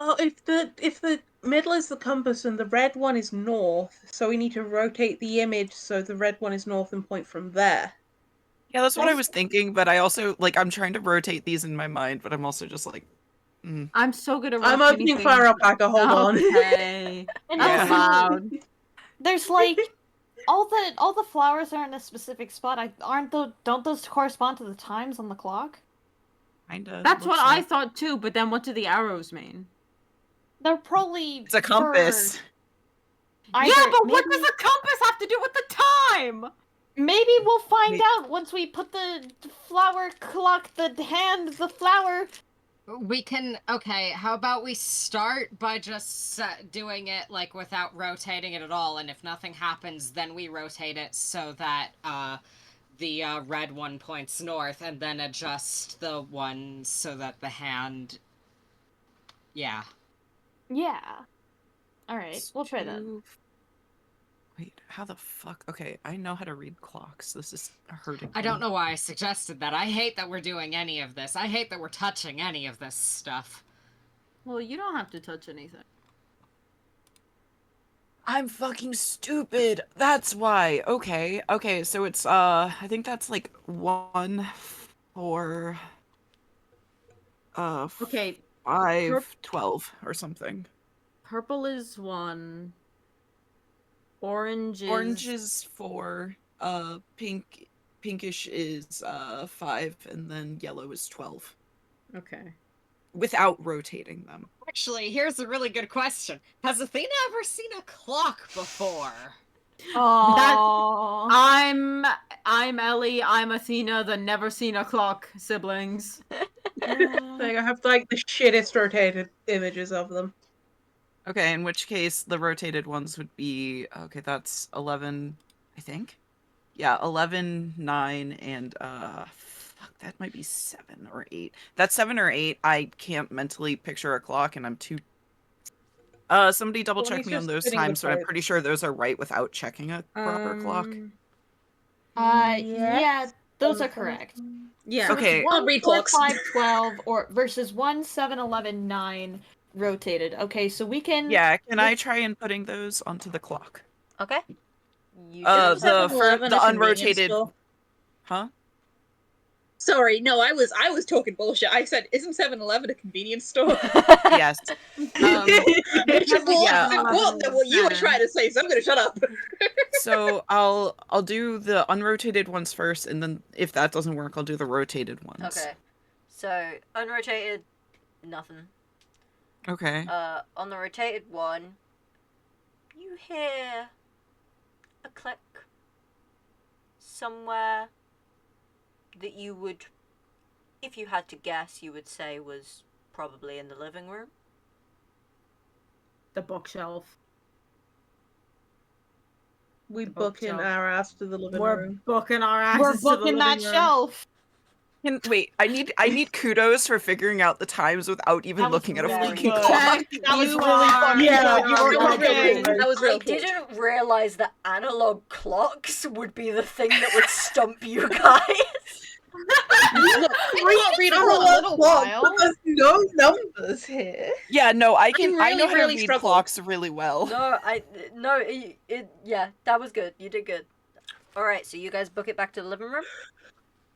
Oh, if the middle is the compass and the red one is north, so we need to rotate the image so the red one is north and point from there. Yeah, that's what I was thinking, but I also like I'm trying to rotate these in my mind, but I'm also just like, I'm so good at I'm rotating opening things. fire alpaca, hold on. Okay. And That's Yeah. loud. there's like all the flowers are in a specific spot. Don't those correspond to the times on the clock? kinda. That's what looks I like. thought too, but then what do the arrows mean? They're probably It's a compass. Either, yeah, but what maybe, does the compass have to do with the time? maybe we'll find Wait. out once we put the flower clock, the flower. We can, okay, how about we start by just doing it, like, without rotating it at all, and if nothing happens, then we rotate it so that, the, red one points north, and then adjust the one so that the hand... Yeah. Yeah. All right, we'll try that. Wait, how the fuck? Okay, I know how to read clocks. This is hurting. I don't know why I suggested that. I hate that we're doing any of this. I hate that we're touching any of this stuff. Well, you don't have to touch anything. I'm fucking stupid. That's why. Okay. Okay, so it's I think that's like 1 4 Okay, 5 12 or something. purple is 1. Orange Is 4, pinkish is 5, and then yellow is 12. Okay. Without rotating them. Actually, here's a really good question. Has Athena ever seen a clock before? Oh, I'm Ellie, I'm Athena, the never seen a clock siblings. Like, I have like the shittest rotated images of them. Okay, in which case the rotated ones would be okay, that's 11, I think. Yeah, 11, 9, and fuck, that might be 7 or 8. That's 7 or 8. I can't mentally picture a clock, and I'm too. Somebody double check he's me on just those spinning the times, but I'm plates. pretty sure those are right without checking a proper clock. yeah, those are correct. Yeah. So Okay. it's 1 read 4 clocks. 5 12 or versus 1 7 11 9 rotated. Okay, so we can. Yeah, can I try inputting those onto the clock? Okay. You The do. 7-Eleven the a convenience unrotated, store? huh? Sorry, no, I was talking bullshit. I said, isn't 7-Eleven a convenience store? Yes. Which is more Yeah. important than what you were trying to say, so I'm gonna shut up. So I'll do the unrotated ones first, and then if that doesn't work, I'll do the rotated ones. Okay. So, unrotated, nothing. Okay. On the rotated one, you hear a click somewhere that you would, if you had to guess, you would say was probably in the living room. The bookshelf. We The book in bookshelf. our ass to the living We're room. booking our asses We're to the booking that living room. shelf. Wait, I need kudos for figuring out the times without even That was looking at a very fucking good. clock. That was You really are- fucking Yeah, good. You were that was real okay. cool. That was real I cool. didn't realize that analog clocks would be the thing that would stump you guys. Look, I can't read a for a clock. little while. But there's no numbers here. Yeah, no, I really, know how to really read struggled. clocks really well. No, yeah, that was good. You did good. Alright, so you guys book it back to the living room?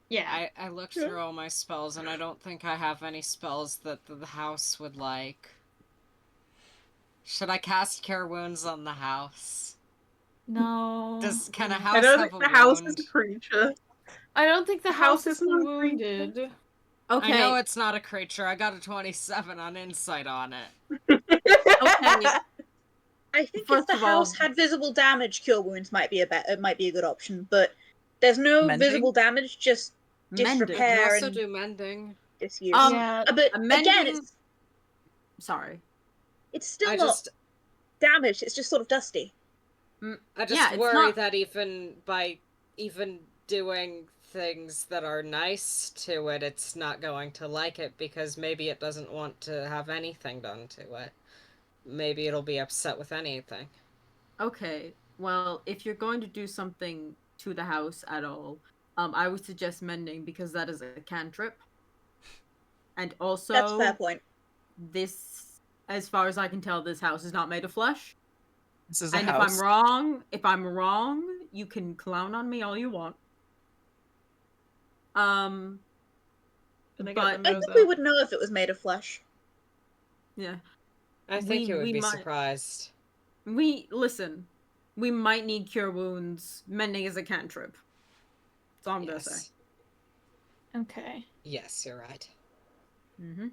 Yeah. I looked through all my spells, and I don't think I have any spells that the house would like. Should I cast Cure Wounds on the house? No. Can a I house don't have think a the house wound? is a creature. I don't think the house house is isn't a creature. wounded. Okay. I know it's not a creature. I got a 27 on insight on it. Okay. I think if First the of all- house had visible damage, cure wounds might be a good option. But there's no Mending? visible damage, just Mending. I can disrepair also and do mending. disuse. Yeah. But Amending- again, Sorry. it's still I not just damaged. It's just sort of dusty. I just Yeah, it's worry not- that even by doing things that are nice to it, it's not going to like it because maybe it doesn't want to have anything done to it. Maybe it'll be upset with anything. Okay. Well, if you're going to do something to the house at all, I would suggest mending because that is a cantrip. And also, That's a fair point. this, as far as I can tell, this house is not made of flesh. This is a And house. if I'm wrong, you can clown on me all you want. Can I get But- the I nose think we out? would know if it was made of flesh. yeah. I think you would we be might- surprised. Listen, we might need cure wounds. Mending is a cantrip. That's all I'm gonna say. Okay. Yes, you're right. Mm-hmm.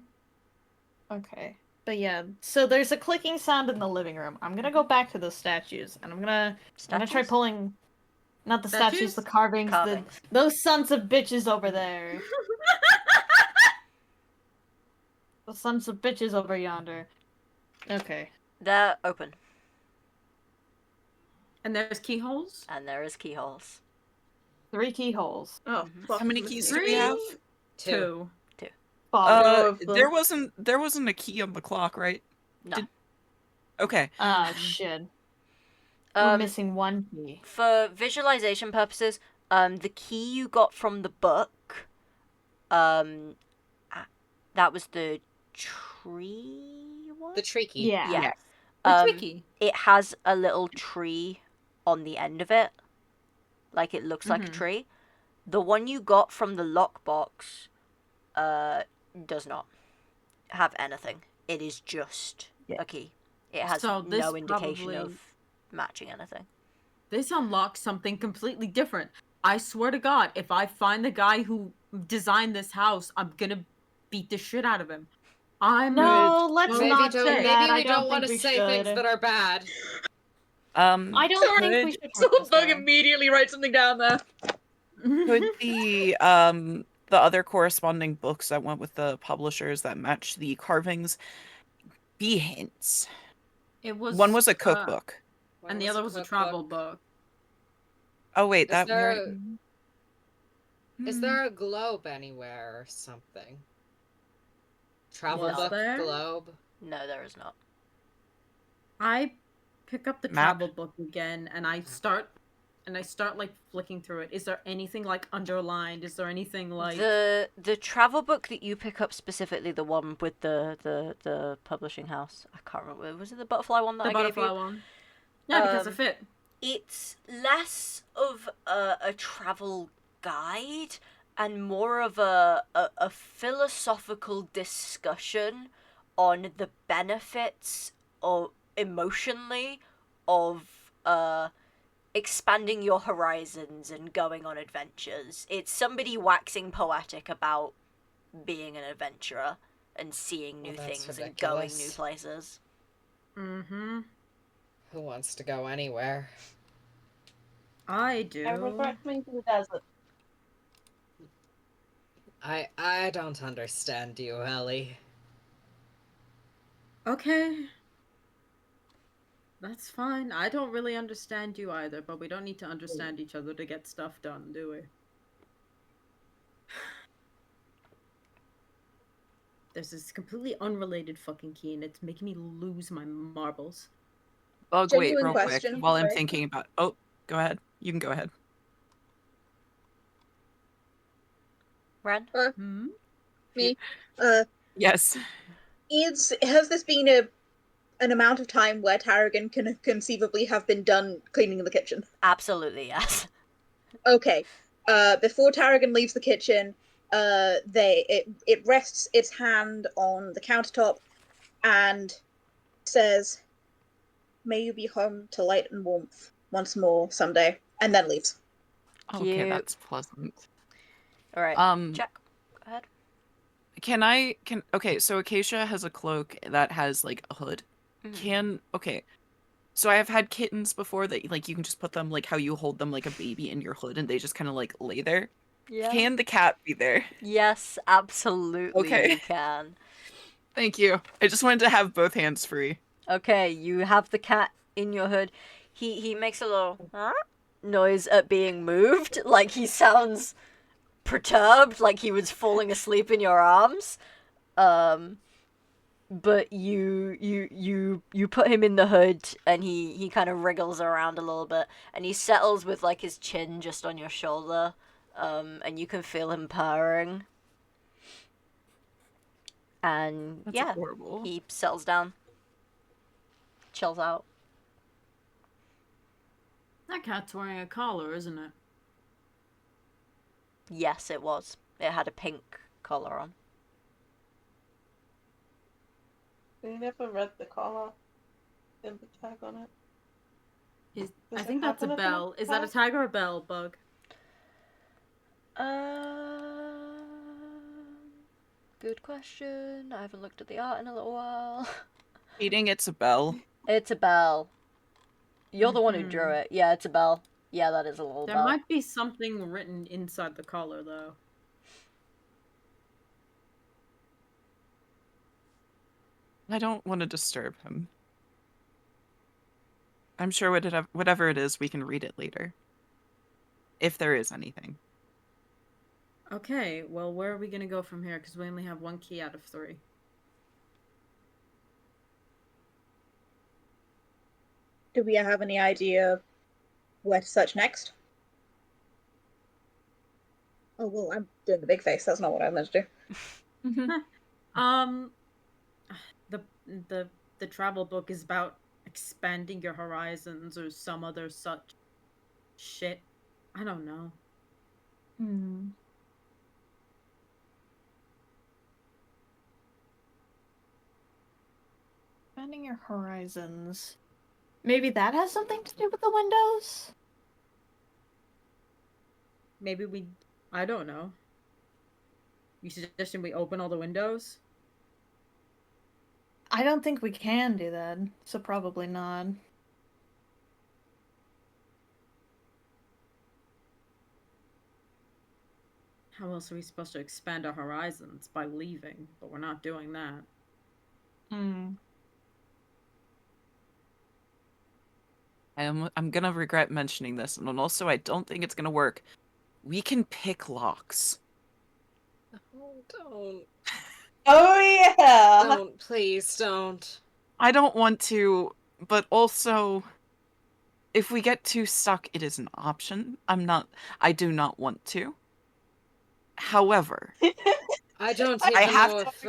Okay. But yeah, so there's a clicking sound in the living room. I'm gonna go back to the statues, and I'm gonna try Statues? pulling, not the statues, Statues? the carvings, Carvings. those sons of bitches over there. The sons of bitches over yonder. Okay. They're open, And there's keyholes. and there is keyholes. 3 keyholes. Oh, Mhm. fuck. How many I'm keys missing do we have? Two. Fuck. of them. There wasn't a key on the clock, right? No. Okay. Ah, shit. We're Um, missing 1 key. for visualization purposes, the key you got from the book, that was the tree one? The tree key. Yeah. Yeah. The tricky. It has a little tree on the end of it. Like it looks like a Mhm. tree. The one you got from the lockbox, does not have anything. It is just a key. It has So this no indication probably- of matching anything. This unlocks something completely different. I swear to God, if I find the guy who designed this house, I'm gonna beat the shit out of him. No, let's Maybe not don't, say maybe that. we I don't want think to we say things should. that are bad. I don't think we should. hurt this Bug guy. immediately write something down there. Could the other corresponding books that went with the publishers that match the carvings be hints? It was One was a cookbook. One and the was other was a travel cookbook. book. Oh wait, Is that we there- already- Is Hmm. there a globe anywhere or something? Travel Was book, there? globe. No, there is not. I pick up the Map? travel book again and I start like flicking through it. Is there anything like underlined? Is there anything like The travel book that you pick up specifically, the one with the publishing house. I can't remember. Was it the butterfly one that the I gave butterfly you? one? Yeah, because Um, it fit. It's less of a travel guide and more of a philosophical discussion on the benefits of emotionally of expanding your horizons and going on adventures. It's somebody waxing poetic about being an adventurer and seeing new Well, that's things and going ridiculous. new places. Mm-hmm. Who wants to go anywhere? I do. I regret coming to the desert. I don't understand you, Ellie. Okay. That's fine. I don't really understand you either, but we don't need to understand each other to get stuff done, do we? There's this completely unrelated fucking key, and it's making me lose my marbles. Bug, wait, Genuine real question, quick, while I'm sorry. thinking about. Oh, go ahead. You can go ahead. Ren? Hmm? Me. Yes. Has this been an amount of time where Tarragon can conceivably have been done cleaning the kitchen? Absolutely, yes. Okay. Before Tarragon leaves the kitchen, it rests its hand on the countertop and says, "May you be home to light and warmth once more someday," and then leaves. Okay, Cute. that's pleasant. Alright, Um, Jack, go ahead. Okay, so Acacia has a cloak that has like a hood. Mhm. Okay. So I have had kittens before that like you can just put them like how you hold them like a baby in your hood and they just kind of like lay there. Yeah. Can the cat be there? Yes, absolutely Okay. you can. Thank you. I just wanted to have both hands free. Okay, you have the cat in your hood. He makes a little noise at being moved, like he sounds perturbed, like he was falling asleep in your arms. Um, but you put him in the hood, and he kind of wriggles around a little bit, and he settles with like his chin just on your shoulder. And you can feel him purring. And That's yeah, adorable. he settles down, chills out. That cat's wearing a collar, isn't it? Yes, it was. It had a pink collar on. We never read the collar in the tag on it. I Does it think that's a have anything on bell. the Is that a tag? tag or a bell, Bug? Good question. I haven't looked at the art in a little while. Eating it's a bell. It's a bell. You're the one who drew Mhm. it. Yeah, it's a bell. Yeah, that is a little There bell. might be something written inside the collar, though. I don't want to disturb him. I'm sure whatever it is, we can read it later. If there is anything. Okay, well, where are we gonna go from here? Because we only have one key out of 3. Do we have any idea where to search next? Oh, well, I'm doing the big face. That's not what I meant to do. Um, the the the travel book is about expanding your horizons or some other such shit. I don't know. Hmm. Expanding your horizons. Maybe that has something to do with the windows? Maybe I don't know. You suggesting we open all the windows? I don't think we can do that, so probably not. How else are we supposed to expand our horizons? By leaving, but we're not doing that. Hmm. I'm gonna regret mentioning this, and also I don't think it's gonna work. We can pick locks. Oh, don't. Oh yeah. Don't, please don't. I don't want to, but also if we get too stuck, it is an option. I do not want to. However, I don't I even have know to if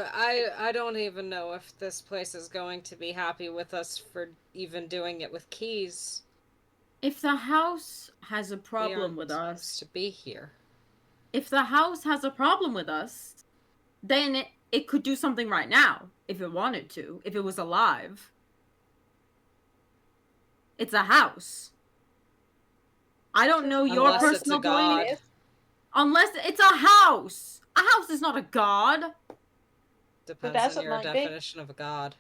I don't even know if this place is going to be happy with us for even doing it with keys. If the house has a We problem aren't with supposed us, to be here. then it could do something right now if it wanted to, if it was alive. It's a house. I don't know your Unless it's a personal belief. god. Unless it's a house. A house is not a god. Depends that's on what your might be. definition of a god.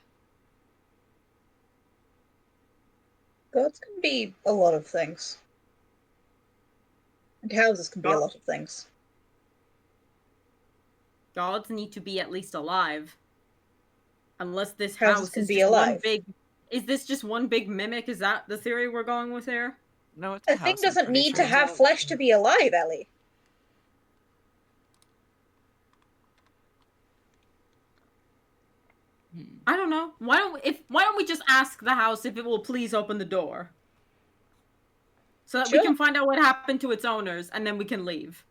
Gods can be a lot of things. And houses can be a lot of things. Gods need to be at least alive. Unless this Houses house can is be just one alive. big. Is this just one big mimic? Is that the theory we're going with here? no, it's A a thing house, I'm doesn't pretty need to sure. have flesh to be alive, Ellie. I don't know. Why don't we just ask the house if it will please open the door? So that we Sure. can find out what happened to its owners and then we can leave.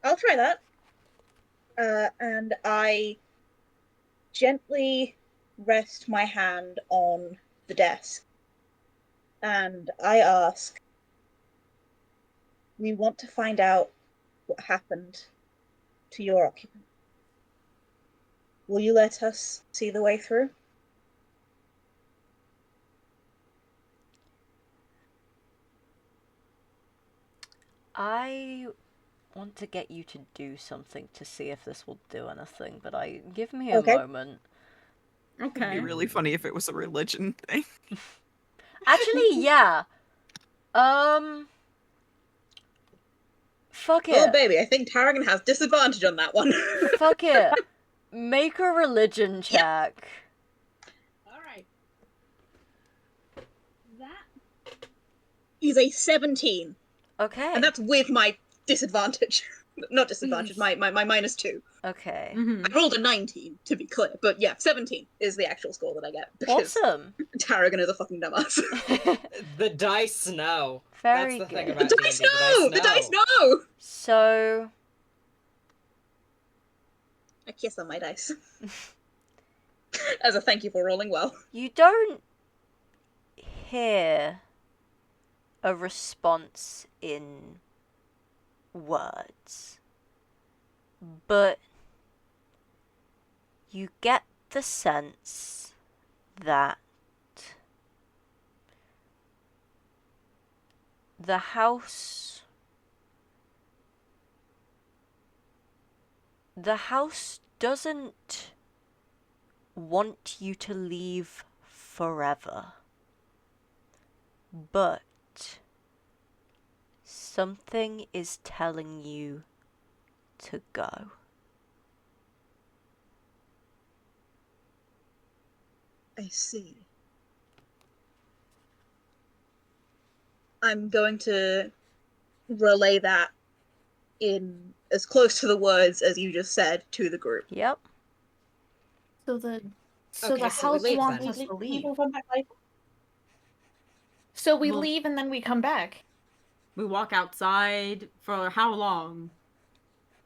I'll try that. And I gently rest my hand on the desk. And I ask, we want to find out what happened to your occupant. Will you let us see the way through? I want to get you to do something to see if this will do anything, but give me a Okay. moment. It'd be Okay. really funny if it was a religion thing. Actually, yeah. Fuck Oh it. baby, I think Tarragon has disadvantage on that one. Fuck it. Make a religion check. Alright. That is a 17. Okay. And that's with my disadvantage. Not disadvantage, my -2. Okay. Mm-hmm. I rolled a 19, to be clear. But yeah, 17 is the actual score that I get. Because Awesome. Tarragon is a fucking dumbass. The dice know. Very That's the thing good. about The D&D. dice know! The dice know! So, I kiss on my dice. As a thank you for rolling well. you don't hear a response in words, but you get the sense that the house doesn't want you to leave forever, but something is telling you to go. I see. I'm going to relay that in as close to the words as you just said to the group. Yep. So the Okay, so we house leave wants then. us to leave. People come back later. So we Well- leave and then we come back. We walk outside for how long?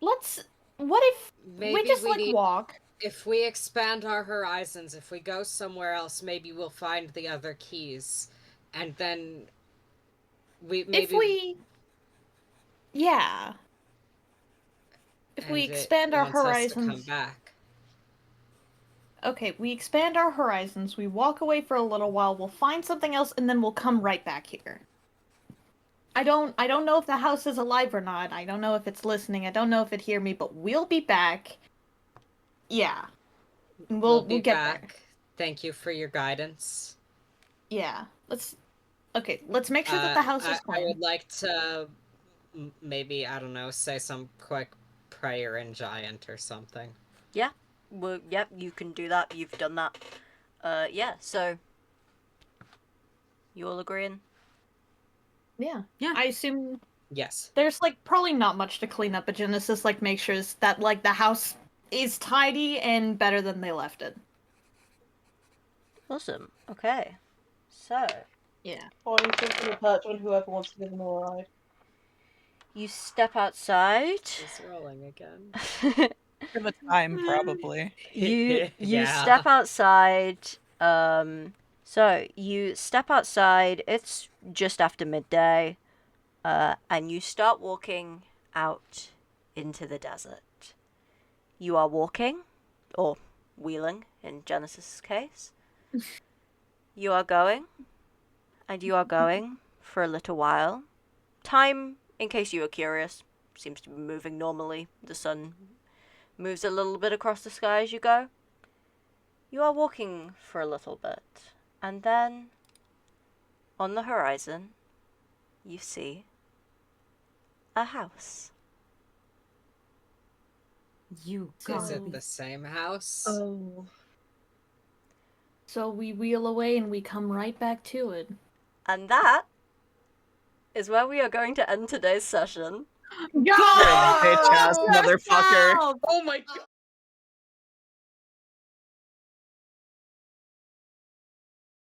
What if Maybe we just we like need- walk? If we expand our horizons, if we go somewhere else, maybe we'll find the other keys. And then Yeah. If we expand our wants us to come horizons. back. Okay, we expand our horizons, we walk away for a little while, we'll find something else, and then we'll come right back here. I don't know if the house is alive or not. I don't know if it's listening. I don't know if it hear me, but we'll be back. Yeah. We'll be get back. there. Thank you for your guidance. Yeah. Let's make sure that the house is I clean. would like to maybe, I don't know, say some quick prayer in Giant or something. Well, yep, you can do that. You've done that. Yeah, so you all agreeing? Yeah. Yeah. I assume Yes. there's like probably not much to clean up, but Genesis like make sure that like the house is tidy and better than they left it. Awesome. Okay. So, Yeah. Find something to perch on whoever wants to give them a ride. you step outside. He's rolling again. For the time, probably. you Yeah. step outside. So you step outside. It's just after midday. And you start walking out into the desert. You are walking, or wheeling in Genesis' case. You are going, and you are going for a little while. Time, in case you are curious, seems to be moving normally. The sun moves a little bit across the sky as you go. You are walking for a little bit, and then on the horizon, you see a house. You Is got it the same house? Oh. So we wheel away and we come right back to it. And that is where we are going to end today's session. You're a bitch ass motherfucker. Oh my god.